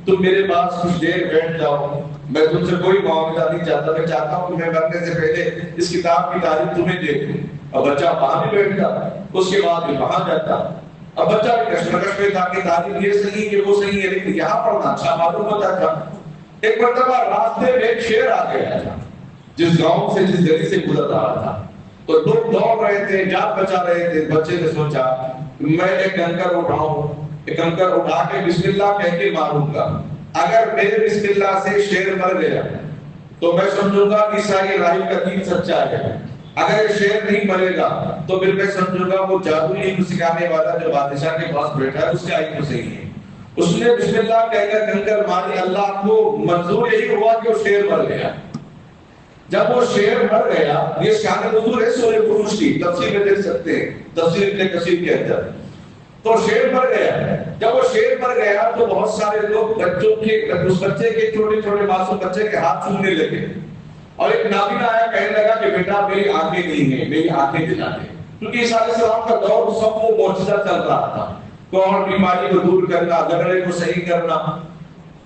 تم میرے پاس کچھ دیر بیٹھ جاؤ، میں تم سے کوئی معاوضہ نہیں چاہتا، میں چاہتا ہوں کہ میں مرنے سے پہلے اس کتاب کی تعلیم تمہیں دے دوں. اور بچہ وہاں بھی بیٹھتا، اس کے بعد بھی وہاں جاتا. اب بچہ بھی کشمکش میں تھا کہ تعلیم یہ صحیح کہ وہ صحیح ہے، لیکن یہاں پڑھنا اچھا معلوم ہوتا تھا. ایک مرتبہ راستے میں ایک شیر آ گیا تھا، جس گاؤں سے جس گلی سے گزر رہا تھا. تو لوگ دوڑ رہے تھے، جان بچا رہے تھے. بچے نے سوچا میں ایک کنکر اٹھاؤں، ایک کنکر اٹھا کے بسم اللہ کہہ کے ماروں گا. اگر میرے بسم اللہ سے شیر مر گیا تو میں سمجھوں گا کہ عیسائی راہب کا دین سچا ہے. اگر شیر نہیں مرے گا تو پھر میں سمجھوں گا وہ جادوئی علم سکھانے والا جو بادشاہ کے پاس بیٹھا ہے اس کا علم صحیح ہے. اس نے بسم اللہ کہہ کر کنکر ماری. اللہ کو منظور یہی ہوا کہ وہ شیر مر گیا. جب وہ شیر مر گیا، یہ شان نزول ہے سورہ بروج کی، تفسیر میں دیکھ سکتے ہیں، تفسیر ابن کثیر کے اندر. تو شیر مر گیا. جب وہ شیر مر گیا تو بہت سارے لوگ بچوں کے، اس بچے کے، چھوٹے چھوٹے معصوم بچے کے ہاتھ چومنے لگے. اور ایک نابینا آیا کہنے لگا کہ بیٹا میری آنکھیں نہیں ہیں، میری آنکھیں دلا دے. کیونکہ عیسیٰ علیہ السلام کا دور سب وہ معجزہ چل رہا تھا، کوڑ بیماری کو دور کرنا، لنگڑے کو صحیح کرنا.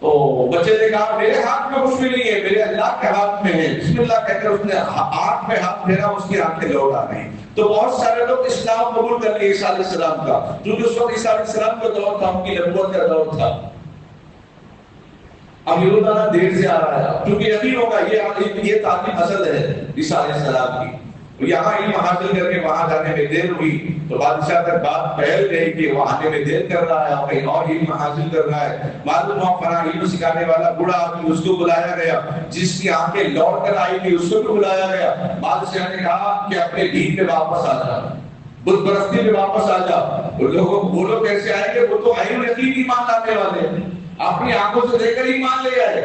تو بچے نے کہا میرے ہاتھ میں کچھ بھی نہیں ہے، میرے اللہ کے ہاتھ میں ہے. بسم اللہ کہہ کر اس نے آنکھ میں ہاتھ پھیرا، اس کی آنکھیں لوٹ آ گئی. تو بہت سارے لوگ اسلام قبول کر لیے عیسیٰ علیہ السلام کا، کیونکہ اس وقت عیسیٰ علیہ السلام کا دور تھا، ان کی نبوت کا دور تھا. اب یہ روزانہ دیر سے آ رہا ہے، کیونکہ یقین ہوگا یہ تعلیم اصل ہے عیسیٰ علیہ السلام کی. یہاں علم حاصل کر کے وہاں جانے میں دیر ہوئی تو بادشاہ تک بات پھیل گئی کہ وہ آنے میں دیر کر رہا ہے اور کہیں اور علم حاصل کر رہا ہے. معلوم ہوا فلاں علم سکھانے والا بوڑھا آدمی، اس کو بلایا گیا. جس کی آنکھیں لوٹ کر آئی تھی اس کو بھی بلایا گیا. بادشاہ نے کہا کہ اپنے دین پہ واپس آ جا، بت پرستی پہ واپس آ جا. وہ لوگ کیسے آئیں گے؟ وہ تو عین یقین ایمان لانے والے ہیں، اپنی آنکھوں سے دیکھ کر ایمان لے آئے.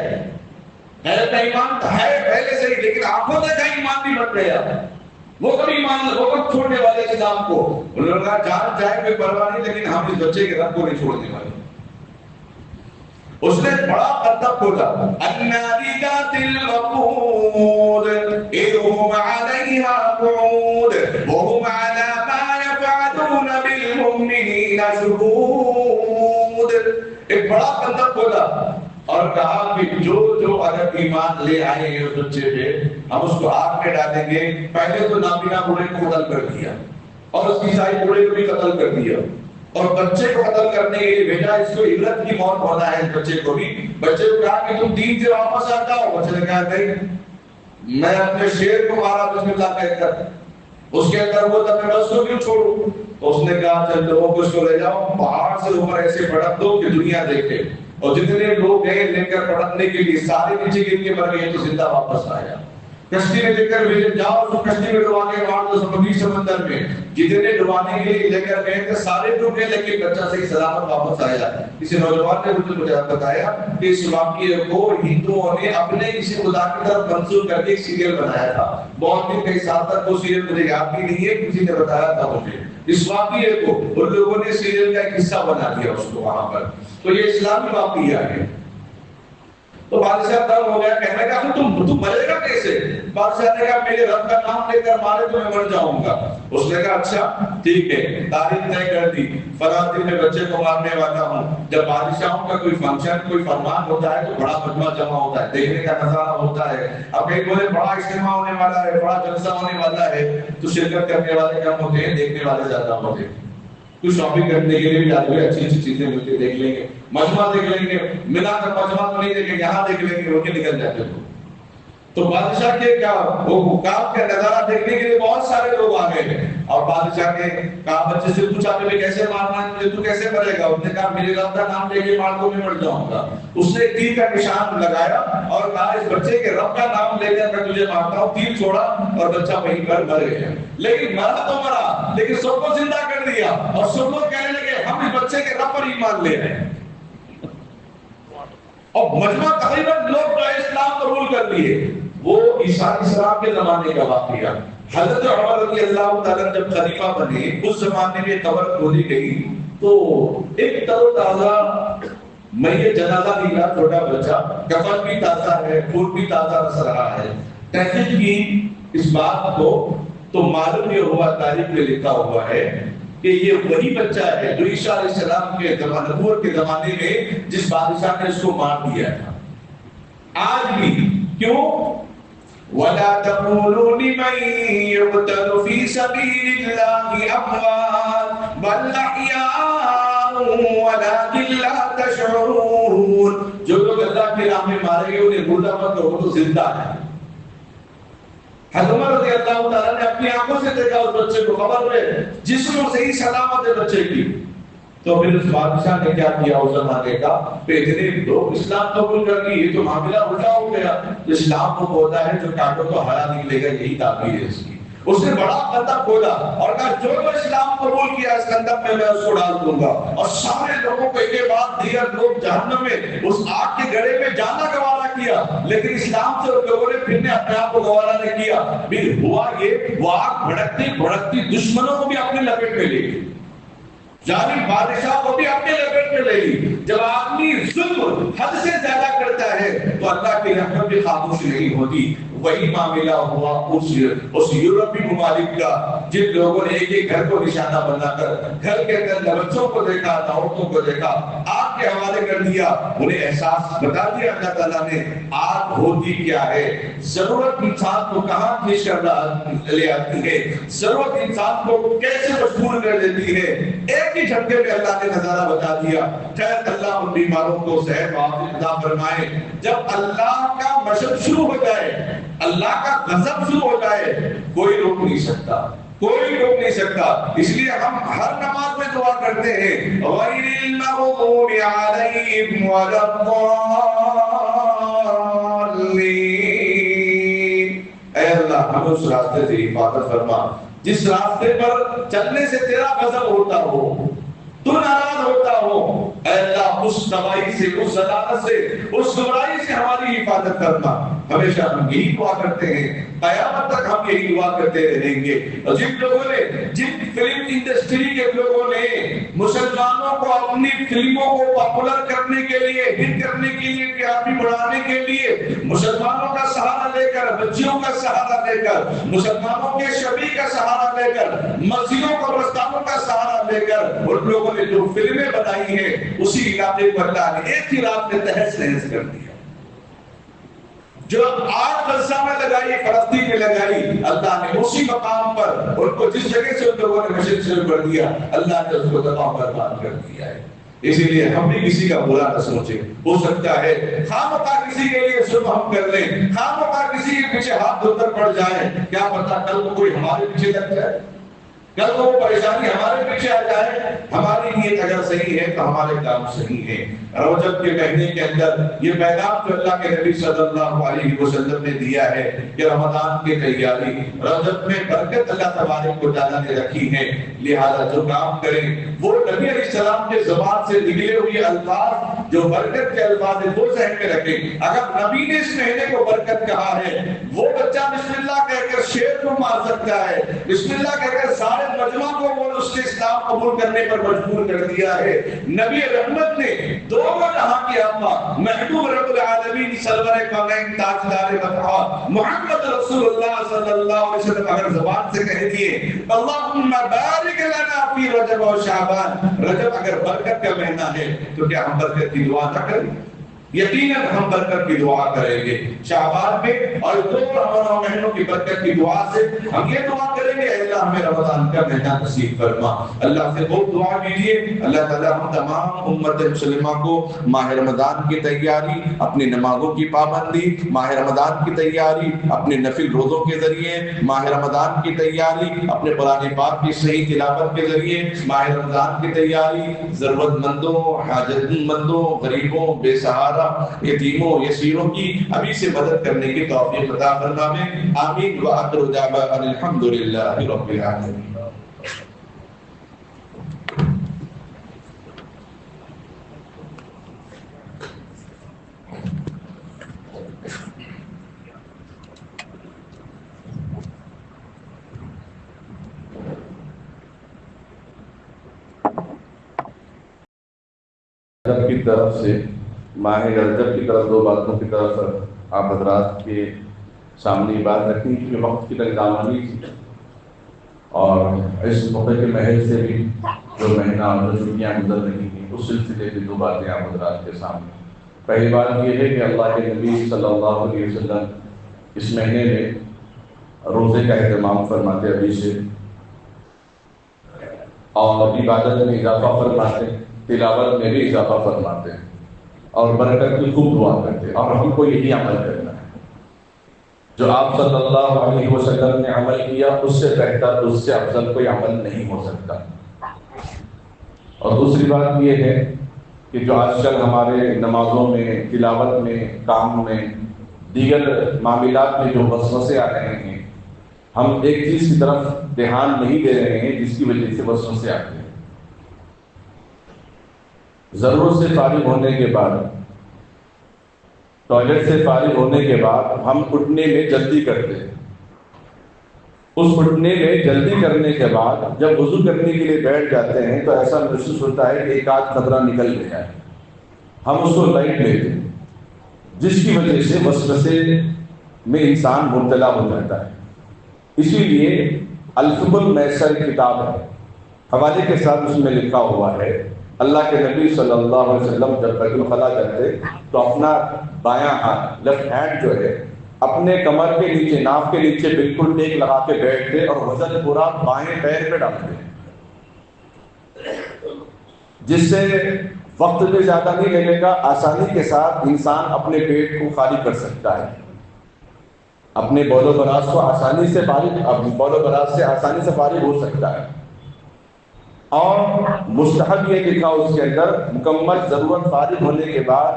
ہے ایمان ہے پہلے سے ہی، لیکن آنکھوں سے کا ایمان بھی بن گیا. وہ کبھی ایمان وہ کب چھوڑنے والے کتاب کو؟ انہوں نے کہا جان جائے کوئی پرواہ نہیں، لیکن ہم اس بچے کے رب کو نہیں چھوڑنے والے. اس نے بڑا مطلب کھولا، النَّارِذَاتِ الْوَقُودِ إِذْ هُمْ عَلَيْهَا قُعُودٌ وَهُمْ عَلَى مَا يَفْعَلُونَ بِالْمُؤْمِنِينَ شُهُودٌ. ایک بڑا مطلب کھولا اور کہا کہ جو اگر ایمان لے آئے ہیں اس بچے پہ، ہم اس کو آگ میں ڈالیں گے. پہلے تو نابینا بوڑھے کو قتل کر دیا اور اس عیسائی بوڑھے کو بھی قتل کر دیا اور بچے کو قتل کرنے کے لیے بھیجا. اس کو عبرت کی موت ہونا ہے. بچے کو بھی، بچے کو کہا کہ تم دین سے واپس آ جاؤ. بچے نے کہا نہیں، میں اپنے شیر کو مارا بسم اللہ کہہ کر، اس کے اندر وہ تب میں اس کو کیوں چھوڑوں. تو اس نے کہا چل لوگوں کو اس کو لے جاؤ، پہاڑ سے اوپر ایسے پٹک دو کہ دنیا دیکھے. اور جتنے لوگ گئے لے کر پڑھنے کے لیے سارے نیچے گر کے مر گئے تو زندہ واپس آیا. کشتی میں لے کر بھیجے، جاؤ اس کشتی میں ڈبا کے مار دو سمندری سمندر میں. جتنے ڈبانے کے لیے لے کر گئے تھے سارے ڈوب گئے، لیکن بچہ صحیح سلامت واپس آیا. کسی نوجوان نے مجھے بتایا کہ اس واقعے کو ہندوؤں نے اپنے کسی خدا کی طرف منسوخ کر کے ایک سیریل بنایا تھا. بہت دن کئی سال تک وہ سیریل مجھے یاد بھی نہیں ہے، کسی نے بتایا تھا مجھے. اس واقعے کو ان لوگوں نے سیریل کا ایک حصہ بنا دیا اس کو وہاں پر. تو یہ اسلامی واقعہ ہے. تو بادشاہ تب ہو گیا، کہنے لگا تم مرے گا کیسے؟ بادشاہ نے کہا میرے رب کا نام لے کر مارے تو میں مر جاؤں گا. اس نے کہا اچھا ٹھیک ہے، تاریخ طے کر دی، فلاں دن میں بچے کو مارنے والا ہوں۔ جب بادشاہوں کا کوئی فنکشن کوئی فرمان ہوتا ہے تو بڑا مجمع جمع ہوتا ہے، دیکھنے کا نظارہ ہوتا ہے۔ اب کئی بولے بڑا اجتماع ہونے والا ہے، بڑا جلسہ ہونے والا ہے، تو شرکت کرنے والے کم ہوتے ہیں، دیکھنے والے زیادہ ہوتے ہیں۔ کچھ شاپنگ کرنے کے لیے بھی آتے ہیں، اچھی اچھی چیزیں ملتی دیکھ لیں گے، مجمع دیکھ لیں گے، ملا کر مجمع تو نہیں دیکھیں گے، یہاں دیکھ لیں گے، وہ نکل جاتے ہیں۔ تو بادشاہ کے کیا وہ حکام کا نظارہ دیکھنے کے لیے بہت سارے لوگ آ گئے، اور بادشاہ نے کہا بچے سے پوچھا تمہیں کیسے مارنا ہے، تو کیسے مرے گا؟ اس نے کہا میرے رب کا نام لے کے مار دو میں مر جاؤں گا۔ اس نے تیر کا نشان لگایا اور کہا اس بچے کے رب کا نام لے کر میں تجھے مارتا ہوں۔ تیر چھوڑا اور بچہ وہیں پر مر گیا، لیکن مرا تو مرا، لیکن سب کو زندہ کر دیا، اور سب لوگ کہنے لگے ہم اس بچے کے رب پر ایمان لے رہے ہیں۔ اور مجمع تقریباً لوگ جو اسلام قبول کر لیے۔ وہ عیسیٰ علیہ السلام کے زمانے کا واقعہ، حضرت عمر رضی اللہ تعالیٰ جب خلیفہ بنے، اس زمانے میں قبر کھودی گئی تو ایک تر و تازہ میت جنازہ نکلا، چھوٹا بچہ، کفن بھی تازہ ہے، خون بھی تازہ رس رہا ہے۔ تحقیق کی اس بات کو تو معلوم یہ ہوا، تاریخ میں لکھا ہوا ہے کہ یہ وہی بچہ ہے جو عیسیٰ علیہ السلام کے نبوت کے زمانے میں جس بادشاہ نے اس کو مار دیا تھا۔ آج بھی کیوں؟ وَلَا تَقُولُوا لِمَن يُقْتَلُ فِي سَبِيلِ اللَّهِ أَمْوَاتٌ بَلْ أَحْيَاءٌ وَلَٰكِن لَّا تَشْعُرُونَ۔ جو لوگ اللہ کی راہ میں مارے گئے انہیں مردہ مت کہو، وہ تو زندہ ہے۔ حضرت عمر رضی اللہ تعالیٰ نے اپنی آنکھوں سے دیکھا اس بچے کو، خبر ہے جسم صحیح سلامت ہے بچے کی۔ تو پھر اس بادشاہ نے کیا کیا اس زمانے کا، اتنے لوگ اسلام قبول کر لی، یہ تو معاملہ الٹا ہو گیا۔ اسلام وہ ہوتا ہے جو کاٹو تو ہرا نکلے گا، یہی تعبیر ہے اس کی۔ اس نے بڑا خندق کھودا اور کہا جو اسلام قبول کیا اس خندق میں اس کو ڈال دوں گا، اور سارے لوگوں کو ایک بعد دیگر لوگ جہنم میں اس آگ کے گڑھے میں جانا گوارا کیا، لیکن اسلام سے لوگوں نے پھر اپنے آپ کو گوارا نہیں کیا۔ پھر ہوا یہ، وہ آگ بھڑکتی بھڑکتی دشمنوں کو بھی اپنے لپیٹ میں لے گئی، ظالم بادشاہ کو بھی اپنے لپیٹ میں لے لی۔ جب آدمی ظلم حد سے زیادہ کرتا ہے تو اللہ کی رحمت بھی خاموش نہیں ہوتی۔ وہی معاملہ ہوا اس یورپی ممالک کا، جن لوگوں نے ایک ایک گھر کو نشانہ بنا کر گھر کے اندر بچوں کو دیکھا، عورتوں کو دیکھا، آگ کے حوالے کر دیا۔ انہیں احساس بتا دیا اللہ تعالیٰ نے آگ ہوتی کیا ہے، ضرورت انسان کو کہاں کھینچ کر لے آتی ہے، ضرورت انسان کو کیسے مشغول کر دیتی ہے۔ ایک ہی جھٹکے میں اللہ نے نظارہ بتا دیا۔ خیر اللہ ان بیماروں کو صحت و عافیت عطا فرمائے۔ جب اللہ کا مشق شروع ہو جائے، اللہ کا غضب شروع ہو جائے، کوئی روک نہیں سکتا، کوئی روک نہیں سکتا۔ اس لیے ہم ہر نماز میں دعا کرتے ہیں غیر المغضوب علیہم ولا الضالین۔ اے اللہ ہمیں اس راستے سے حفاظت فرما جس راستے پر چلنے سے تیرا غضب ہوتا ہو، تو ناراض ہوتا ہو۔ اے اللہ اس تباہی سے، اس ضلالت سے، اس گمراہی سے ہماری حفاظت کرنا۔ ہمیشہ ہم یہی دعا کرتے ہیں، قیامت تک ہم یہی دعا کرتے رہیں گے۔ اور جن لوگوں نے، جن فلم انڈسٹری کے لوگوں نے مسلمانوں کو اپنی فلموں کو پاپولر کرنے کے لیے، ہٹ کرنے کے لیے، ٹیارپی بڑھانے کے لیے مسلمانوں کا سہارا لے کر، بچیوں کا سہارا لے کر، مسلمانوں کے شبیہ کا سہارا لے کر، مسجدوں قبرستانوں کا سہارا لے کر ان لوگوں نے جو فلمیں بنائی ہیں، اسی علاقے پر اللہ نے ایک ہی رات میں تہس نہس کر دیا۔ جو آج غزہ میں لگائی، فلسطین میں لگائی، اللہ نے اسی مقام پر ان کو جس جگہ سے ان لوگوں نے مشن شروع کر دیا، اللہ نے اس کو تباہ برباد کر دیا ہے۔ اسی لیے ہم بھی کسی کا برا نہ سوچیں۔ ہو سکتا ہے خواہ کسی کے لیے ظلم ہم کر لیں، خواہ کسی کے پیچھے ہاتھ دھو کر پڑ جائیں، کیا پتا کل کو کوئی ہمارے پیچھے لگ جائے، کل وہ پریشانی ہمارے پیچھے آ جائے۔ ہماری نیت اگر صحیح ہے تو ہمارے کام صحیح ہے۔ رجب کے مہینے کے اندر یہ پیغام جو اللہ کے نبی صلی اللہ علیہ وسلم نے دیا ہے کہ رمضان کی تیاری، رجب میں برکت اللہ تبارک و تعالیٰ نے رکھی ہے، لہذا جو کام کریں وہ نبی علیہ السلام کے زبان سے نکلے ہوئے الفاظ جو برکت کے الفاظ ہیں وہ ذہن میں رکھیں۔ اگر نبی نے اس مہینے کو برکت کہا ہے، وہ بچہ بسم اللہ کہہ کر شیر کو مار سکتا ہے، بسم اللہ کہہ کر سارے مجمع کو بول اس نے اسلام قبول کرنے پر مجبور کر دیا ہے۔ نبی رحمت نے دونوں جہاں کی آقا محبوب رب العالمین سرور کونین تاجدار مدحہ محمد رسول اللہ صلی اللہ علیہ وسلم اگر زبان سے کہہ دیے اللہم بارک لنا فی رجب و شعبان، رجب اگر برکت کا مہینہ ہے تو کیا ہم برکت کی دعا نہ کریں؟ یقیناً ہم برکت کی دعا کریں گے شعبان میں، اور دو رمضان مہینوں کی برکت کی دعا سے ہم یہ دعا کریں گے اے اللہ ہمیں رمضان کا مہینہ نصیب فرما۔ اللہ سے بہت دعا کیجیے، اللہ تعالیٰ ہم تمام امت مسلمہ کو ماہ رمضان کی تیاری، اپنی نمازوں کی پابندی، ماہ رمضان کی تیاری اپنے نفل روزوں کے ذریعے، ماہ رمضان کی تیاری اپنے قرآن پاک کی صحیح تلاوت کے ذریعے، ماہ رمضان کی تیاری ضرورت مندوں، حاجت مندوں، غریبوں، بے سہارا، یتیموں، یسیروں کی ابھی سے مدد کرنے کی توفیق عطا فرمائے، آمین وآخر دعوانا الحمدللہ رب العالمین۔ رجب کی طرف سے ماہ رجب کی طرف دو باتوں کی طرف آپ حضرات کے سامنے بات رکھیں کہ وقت کی تنظامانی تھی، اور اس موقع کے محل سے بھی جو مہینہ اور جو چھٹیاں گزر رہی ہیں اس سلسلے میں دو باتیں آپ حضرات کے سامنے۔ پہلی بات یہ ہے کہ اللہ کے نبی صلی اللہ علیہ وسلم اس مہینے میں روزے کا اہتمام فرماتے ابھی سے، اور عبادت میں اضافہ فرماتے، تلاوت میں بھی اضافہ فرماتے، اور برکت کی خوب دعا کرتے، اور ہم کو یہی عمل کرنا ہے۔ جو آپ صلی اللہ علیہ وسلم نے عمل کیا اس سے بہتر، اس سے افضل کوئی عمل نہیں ہو سکتا۔ اور دوسری بات یہ ہے کہ جو آج کل ہمارے نمازوں میں، تلاوت میں، کام میں، دیگر معاملات میں جو وسوسے آ رہے ہیں، ہم ایک چیز کی طرف دھیان نہیں دے رہے ہیں جس کی وجہ سے وسوسے آتے ہیں۔ ضرورت سے فارغ ہونے کے بعد، ٹوائلٹ سے فارغ ہونے کے بعد ہم اٹھنے میں جلدی کرتے ہیں۔ اس اٹھنے میں جلدی کرنے کے بعد جب وضو کرنے کے لیے بیٹھ جاتے ہیں تو ایسا محسوس ہوتا ہے کہ ایک آدھ قطرہ نکل گیا ہے، ہم اس کو لائٹ لیتے ہیں، جس کی وجہ سے وسوسے میں انسان مبتلا ہو جاتا ہے۔ اسی لیے الفقہ المیسر کتاب ہے، حوالے کے ساتھ اس میں لکھا ہوا ہے اللہ کے نبی صلی اللہ علیہ وسلم جب بیت الخلاء جاتے تو اپنا بایاں ہاتھ، لیفٹ ہینڈ جو ہے، اپنے کمر کے نیچے، ناف کے نیچے بالکل ٹیک لگا کے بیٹھتے اور وزن پورا بائیں پیر پہ ڈالتے، جس سے وقت بھی زیادہ نہیں لگے گا، آسانی کے ساتھ انسان اپنے پیٹ کو خالی کر سکتا ہے، اپنے بول و براز کو آسانی سے فارغ ہو سکتا ہے۔ اور مستحب یہ لکھا اس کے اندر، مکمل ضرورت فارغ ہونے کے بعد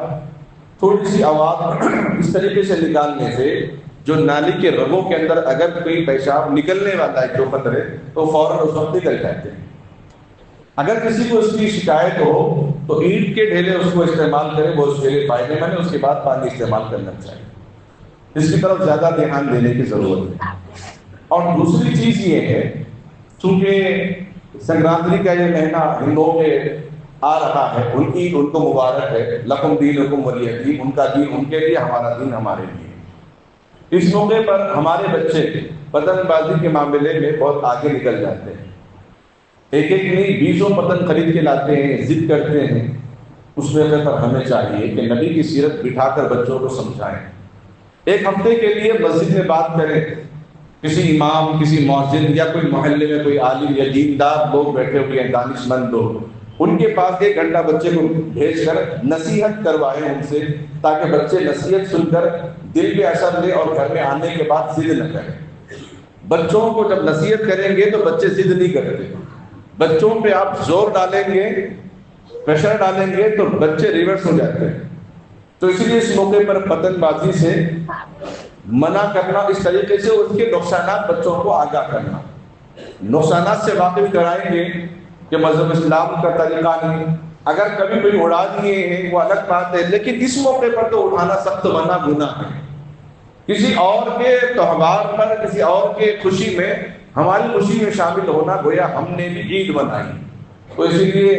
تھوڑی سی آواز اس طریقے سے نکالنے سے جو نالی کے رگوں کے اندر اگر کوئی پیشاب نکلنے والا ہے جو قطرے تو فوراً اس وقت نکل جاتے ہیں۔ اگر کسی کو اس کی شکایت ہو تو اینٹ کے ڈھیلے اس کو استعمال کرے، وہ اس کے لیے فائدے مند ہے، اس کے بعد پانی استعمال کرنا چاہیے۔ اس کی طرف زیادہ دھیان دینے کی ضرورت ہے۔ اور دوسری چیز یہ ہے، چونکہ سنکرانتی کا یہ مہینہ ہندوؤں میں آ رہا ہے، ان کی ان کو مبارک ہے، لکم دینکم ولی دین، ان کا دین ان کے لیے، ہمارا دین ہمارے لیے۔ اس موقع پر ہمارے بچے پتنگ بازی کے معاملے میں بہت آگے نکل جاتے ہیں، ایک ایک نہیں 20 پتنگ خرید کے لاتے ہیں، ضد کرتے ہیں۔ اس موقع پر ہمیں چاہیے کہ نبی کی سیرت بٹھا کر بچوں کو سمجھائیں، ایک ہفتے کے لیے مسجد میں بات کریں، کسی امام، کسی مؤذن یا کوئی محلے میں کوئی عالم یا دیندار لوگ بیٹھے ہوئے ہیں، دانش مند لوگ، ان کے پاس 1 گھنٹہ بچے کو بھیج کر نصیحت کروائیں ان سے، تاکہ بچے نصیحت سن کر دل پہ اثر لے اور گھر میں آنے کے بعد ضد نہ کریں۔ بچوں کو جب نصیحت کریں گے تو بچے ضد نہیں کرتے، بچوں پہ آپ زور ڈالیں گے، پریشر ڈالیں گے تو بچے ریورس ہو جاتے ہیں۔ تو اسی لیے اس موقع پر پتنگ بازی سے منع کرنا، اس طریقے سے اس کے نقصانات بچوں کو آگاہ کرنا، نقصانات سے واقف کرائیں گے کہ مذہب اسلام کا طریقہ نہیں، اگر کبھی کوئی اڑا دیے ہیں وہ الگ بات ہے، لیکن اس موقع پر تو اڑانا سخت منع گناہ ہے۔ کسی اور کے تہوار پر، کسی اور کے خوشی میں ہماری خوشی میں شامل ہونا گویا ہم نے بھی عید منائی. تو اسی لیے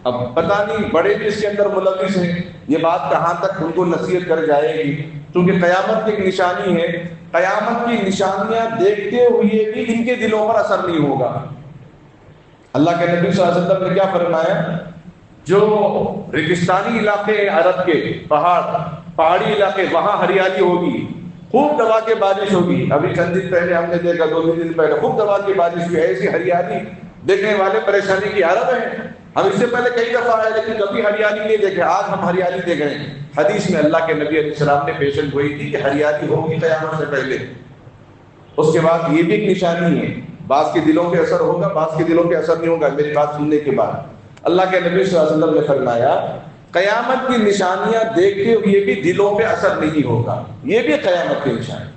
اب پتہ نہیں بڑے بھی اس کے اندر ملوث ہیں، یہ بات کہاں تک ان کو نصیحت کر جائے گی، کیونکہ قیامت کی ایک نشانی ہے. قیامت کی نشانیاں دیکھتے ہوئے بھی ان کے دلوں پر اثر نہیں ہوگا. اللہ کے نبی صلی اللہ علیہ وسلم نے کیا فرمایا؟ جو ریگستانی علاقے عرب کے پہاڑی علاقے، وہاں ہریالی ہوگی، خوب دبا کے بارش ہوگی. ابھی چند دن پہلے ہم نے دیکھا، 2 دن پہلے خوب دبا کے بارش ہوئی، ایسی ہریالی دیکھنے والے پریشانی کی حالت ہیں. ہم اس سے پہلے کئی دفعہ آئے لیکن کبھی ہریالی نہیں دیکھے، آج ہم ہریالی دیکھ رہے ہیں. حدیث میں اللہ کے نبی علیہ السلام نے پیشن گوئی تھی کہ ہریالی ہوگی قیامت سے پہلے. اس کے بعد یہ بھی ایک نشانی ہے، بعض کے دلوں پہ اثر ہوگا، بعض کے دلوں پہ اثر نہیں ہوگا. میری بات سننے کے بعد اللہ کے نبی صلی اللہ علیہ وسلم نے فرمایا قیامت کی نشانیاں دیکھتے ہوئے بھی دلوں پہ اثر نہیں ہوگا، یہ بھی قیامت کی نشانی.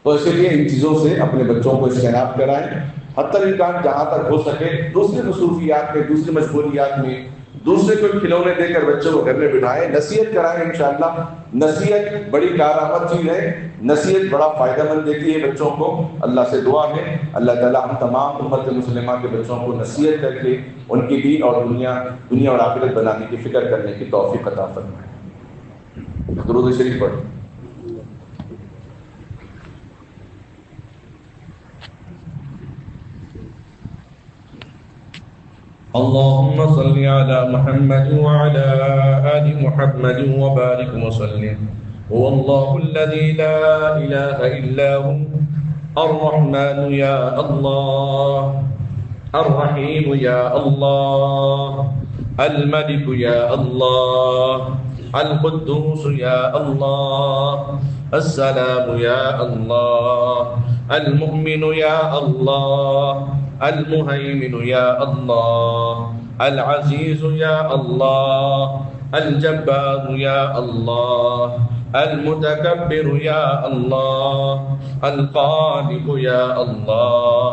تو اس لیے ان چیزوں سے اپنے بچوں کو اجتناب کرائیں، حتی الامکان جہاں تک ہو سکے. دوسری مصروفیات میں، دوسری مشغولیات میں دوسرے کو کھلونے دے کر بچوں کو گھر میں بٹھائیں، نصیحت کرائیں. انشاءاللہ نصیحت بڑی کارآمد چیز ہے، نصیحت بڑا فائدہ مند دیتی ہے بچوں کو. اللہ سے دعا ہے اللہ تعالیٰ ہم تمام امت مسلمہ کے بچوں کو نصیحت کر کے ان کی دین اور دنیا اور آخرت بنانے کی فکر کرنے کی توفیق عطا فرمائے. درود شریف پڑھیں. اللهم صل على محمد وعلى آل محمد وبارك وسلم. هو الله الذي لا إله إلا هو الرحمن يا الله، الرحيم يا الله، الملك يا الله، القدوس يا الله، السلام يا الله، المؤمن يا الله، المهيمن يا الله، العزيز يا الله، الجبار يا الله، المتكبر يا الله، الخالق يا الله،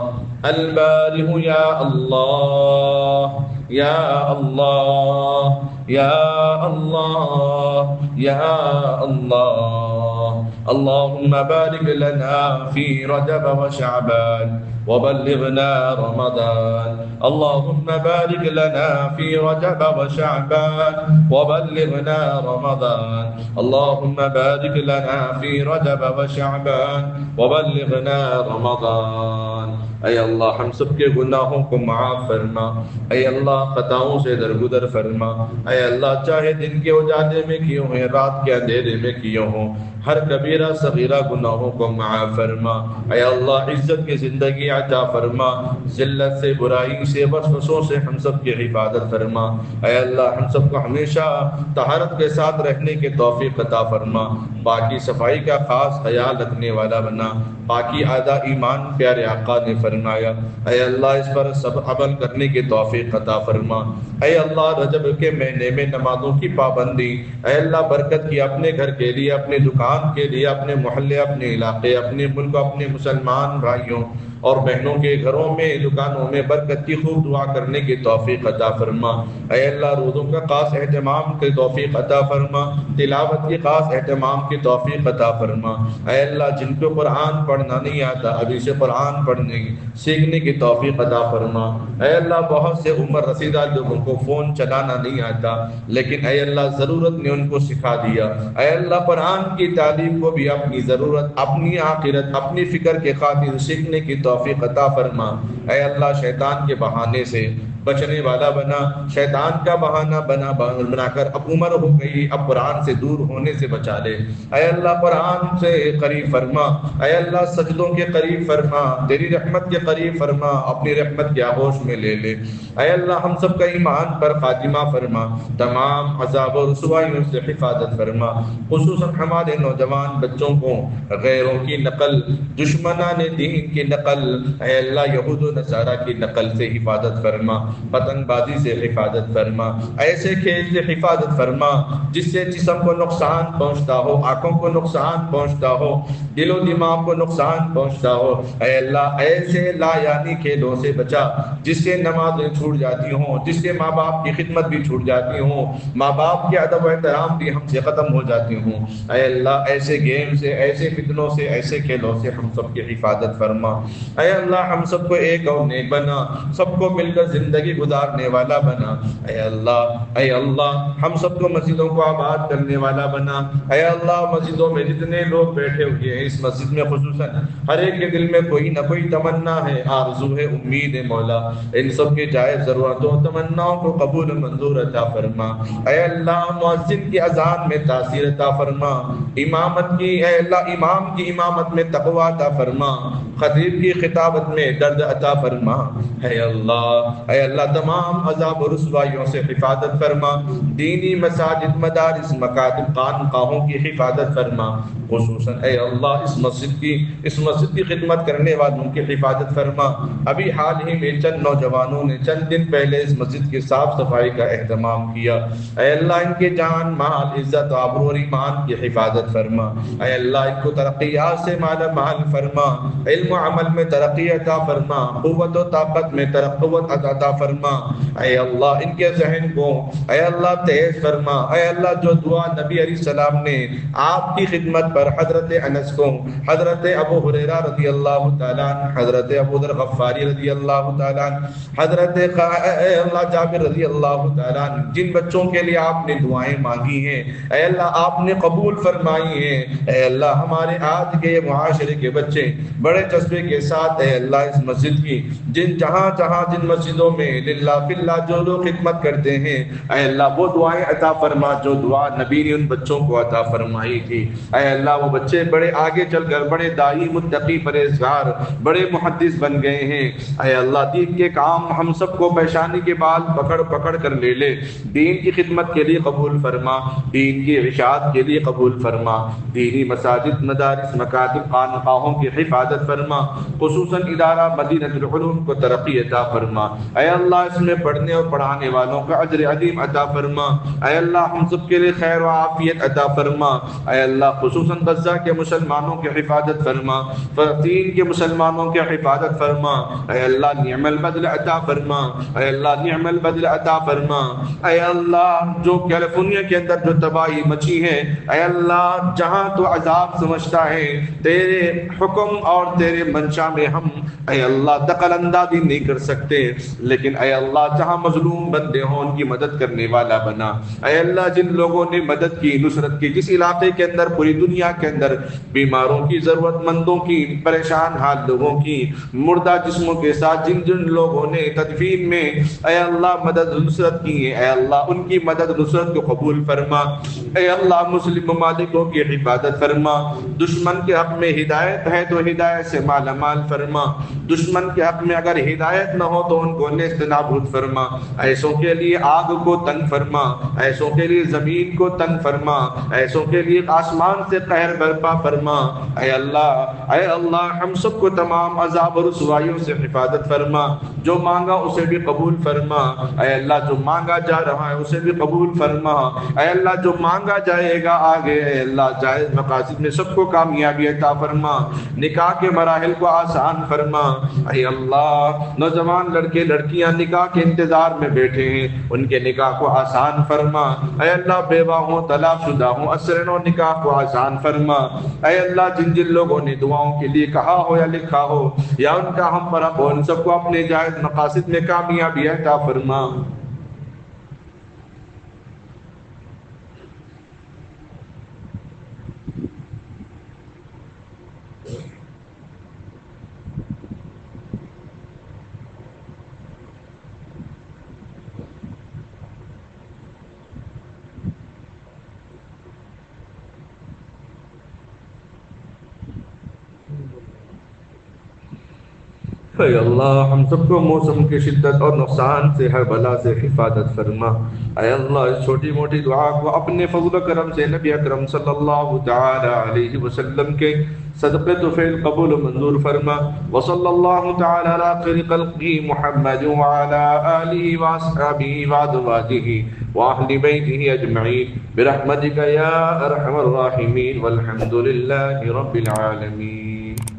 البارئ يا الله، يا الله، يا الله، يا الله. اللهم بارك لنا في رجب وشعبان وبلغنا رمضان. اللهم بارك لنا في رجب وشعبان وبلغنا رمضان. اللهم بارك لنا في رجب وشعبان وبلغنا رمضان. اے اللہ ہم سب کے گناہوں کو معاف فرما، اے اللہ خطاؤں سے درگزر فرما، اے اللہ چاہے دن کے اجالے میں کیوں ہیں، رات کے اندھیرے میں کیوں ہوں، ہر کبیرہ صغیرہ گناہوں کو معاف فرما. اے اللہ عزت کی زندگی عطا فرما، ذلت سے، برائی سے، وسوسوں سے ہم سب کی حفاظت فرما. اے اللہ ہم سب کو ہمیشہ طہارت کے ساتھ رہنے کے توفیق عطا فرما، باقی صفائی کا خاص خیال رکھنے والا بنا. باقی آدھا ایمان پیارے آقا نے فرمایا، اے اللہ اس پر سب عمل کرنے کے توفیق عطا فرما. اے اللہ رجب کے مہینے میں نمازوں کی پابندی، اے اللہ برکت کی اپنے گھر کے لیے، اپنے دکان کے لیے، اپنے محلے، اپنے علاقے، اپنے ملک، اپنے مسلمان بھائیوں اور بہنوں کے گھروں میں، دکانوں میں برکت کی خوب دعا کرنے کی توفیق عطا فرما. اے اللہ روزوں کا خاص اہتمام کی توفیق عطا فرما، تلاوت کی خاص اہتمام کی توفیق عطا فرما. اے اللہ جن کو قرآن پڑھنا نہیں آتا ابھی سے قرآن پڑھنے سیکھنے کی توفیق عطا فرما. اے اللہ بہت سے عمر رسیدہ لوگوں کو فون چلانا نہیں آتا لیکن اے اللہ ضرورت نے ان کو سکھا دیا. اے اللہ قرآن کی تعلیم کو بھی اپنی ضرورت، اپنی آخرت، اپنی فکر کے خاطر سیکھنے کی توفیق عطا فرما. اے اللہ شیطان کے بہانے سے بچنے والا بنا، شیطان کا بہانہ بنا کر اب عمر ہو گئی، اب قرآن سے دور ہونے سے بچا لے. اے اللہ قرآن سے قریب فرما، اے اللہ سجدوں کے قریب فرما، تیری رحمت کے قریب فرما، اپنی رحمت کے آغوش میں لے لے. اے اللہ ہم سب کا ایمان پر خاتمہ فرما، تمام عذاب و رسوائیوں سے حفاظت فرما. خصوصاً ہمارے نوجوان بچوں کو غیروں کی نقل، دشمنان دین کی نقل، اے اللہ یہود و نصارہ کی نقل سے حفاظت فرما. پتنگ بازی سے حفاظت فرما، ایسے کھیل سے حفاظت فرما جس سے جسم کو نقصان پہنچتا ہو، آنکھوں کو نقصان پہنچتا ہو، دل و دماغ کو نقصان پہنچتا ہو۔ اے اللہ ایسے لا یعنی کھیلوں سے بچا جس سے نمازیں چھوٹ جاتی ہوں، جس سے ماں باپ کی خدمت بھی چھوٹ جاتی ہوں، ماں باپ کے ادب و احترام بھی ہم سے ختم ہو جاتی ہوں۔ اے اللہ ایسے گیم سے، ایسے فتنوں سے، ایسے کھیلوں سے ہم سب کی حفاظت فرما۔ اے اللہ ہم سب کو ایک اور نیک بنا، سب کو مل کر زندگی گزارنے والا بنا۔ اے اللہ ہم سب کو مسجدوں کو آباد کرنے والا بنا۔ اے اللہ مسجدوں میں جتنے لوگ بیٹھے ہوئے ہیں، اس مسجد میں خصوصاً ہر ایک کے دل میں کوئی نہ کوئی تمنا ہے، آرزو ہے، امید ہے مولا، ان سب کے جائز ضرورتوں تمناؤں کو قبول منظور عطا فرما۔ اے اللہ مؤذن کی اذان میں تاثیر عطا فرما، امامت کی اے اللہ امام کی امامت میں تقوی عطا فرما، خطیب کی خطابت میں درد عطا فرما۔ اے اللہ تمام عذاب و رسوائیوں سے حفاظت فرما، دینی مساجد، مدارس، مکاتب، خانقاہوں کی حفاظت فرما، خصوصاً اے اللہ اس مسجد کی خدمت کرنے والوں کی حفاظت فرما۔ ابھی حال ہی میں چند نوجوانوں نے چند دن پہلے اس مسجد کی صاف صفائی کا اہتمام کیا۔ اے اللہ ان کے جان، مال، عزت، آبرو اور ایمان کی حفاظت فرما۔ اے اللہ ان کو ترقیات سے مالا مال فرما، علم و عمل میں ترقی عطا فرما، قوت و طاقت میں قوت عطا فرما۔ اے اللہ ان کے ذہن کو اے اللہ تیز فرما۔ اے اللہ جو دعا نبی علیہ السلام نے آپ کی خدمت پر حضرت انس کو، حضرت ابو ہریرہ رضی اللہ تعالیٰ عنہ، حضرت ابو ذر غفاری رضی اللہ تعالیٰ عنہ، حضرت اے اللہ جابر رضی اللہ تعالیٰ عنہ، جن بچوں کے لیے آپ نے دعائیں مانگی ہیں اے اللہ آپ نے قبول فرمائی ہیں۔ اے اللہ ہمارے آج کے یہ معاشرے کے بچے بڑے جذبے کے ساتھ اے اللہ اس مسجد کی جن مسجدوں میں للہ فی اللہ جو لوگ خدمت کرتے ہیں اے اللہ وہ دعائیں عطا فرما جو دعا نبی نے ان بچوں کو عطا فرمائی تھی۔ اے اللہ وہ بچے بڑے آگے چل کر بڑے داعی، متقی، پرہیزگار، بڑے محدث بن گئے ہیں۔ اے اللہ دین کے کام ہم سب کو پیشانی کے بال پکڑ پکڑ کر لے لے، دین کی خدمت کے لیے قبول فرما، دین کی ارشاد کے لیے قبول فرما، دینی مساجد، مدارس، مکاتب، خانقاہوں کی حفاظت فرما، خصوصاً ادارہ مدینہ العلوم کو ترقی عطا فرما۔ اے اللہ اس میں پڑھنے اور پڑھانے والوں کا اجر عظیم عطا فرما۔ اے اللہ ہم سب کے لیے خیر و عافیت عطا فرما۔ اے اللہ خصوصاً غزہ کے مسلمانوں کی حفاظت فرما، فلسطین کے مسلمانوں کی حفاظت فرما۔ اے اللہ نعم البدل عطا فرما، اے اللہ نعم البدل عطا فرما۔ اے اللہ جو کیلیفورنیا کے اندر جو تباہی مچی ہے اے اللہ جہاں تو عذاب سمجھتا ہے، تیرے حکم اور تیرے منشا میں ہم اے اللہ دخل اندازی نہیں کر سکتے، لیکن اے اللہ جہاں مظلوم بندے ہوں ان کی مدد کرنے والا بنا۔ اے اللہ جن لوگوں نے مدد کی، نصرت کی، جس علاقے کے اندر پوری دنیا کے اندر بیماروں کی، ضرورت مندوں کی، پریشان حال لوگوں کی، مردہ جسموں کے ساتھ جن لوگوں نے تدفین میں اے اللہ مدد نصرت کی ہے اے اللہ ان کی مدد نصرت کو قبول فرما۔ اے اللہ مسلم ممالکوں کی حفاظت فرما، دشمن کے حق میں ہدایت ہے تو ہدایت سے مالا مال فرما، دشمن کے حق میں اگر ہدایت نہ ہو تو ان کو نیست نابود فرما، ایسوں کے لیے آگ کو تنگ فرما، ایسوں کے لیے زمین کو تنگ فرما، ایسوں کے لیے آسمان سے قہر برپا فرما۔ اے اللہ ہم سب کو تمام عذاب و رسوائیوں سے حفاظت فرما، جو مانگا اسے بھی قبول فرما۔ اے اللہ جو مانگا جا رہا ہے اسے بھی قبول فرما۔ اے اللہ جو مانگا جائے گا آگے اے اللہ جائز مقاصد میں سب کو کامیابی عطا فرما، نکاح کے مراحل کو آسان فرما۔ اے اللہ نوجوان لڑکے لڑکیاں نکاح کے انتظار میں بیٹھے ہیں ان کے نکاح کو آسان فرما۔ اے اللہ بیوہ ہوں، طلاق شدہ ہوں، اسرن و نکاح کو آسان فرما۔ اے اللہ جن لوگوں نے دعاؤں کے لیے کہا ہو یا لکھا ہو یا ان کا ہم پر ہو ان سب کو اپنے جائز مقاصد میں کامیابی عطا فرما۔ اے اللہ ہم سب کو موسم کی شدت اور نقصان سے ہر بلا سے حفاظت فرما۔ اے اللہ اس چھوٹی موٹی دعا کو اپنے فضل و کرم سے نبی اکرم صلی اللہ تعالی علیہ وسلم کے صدقے تو فعل قبول و منظور فرما. وصلی اللہ تعالی علی خیر خلقہ محمد وعلی آلہ واصحابہ وازواجہ واہل بیتہ اجمعین برحمتک یا ارحم الراحمین والحمد للہ رب العالمین.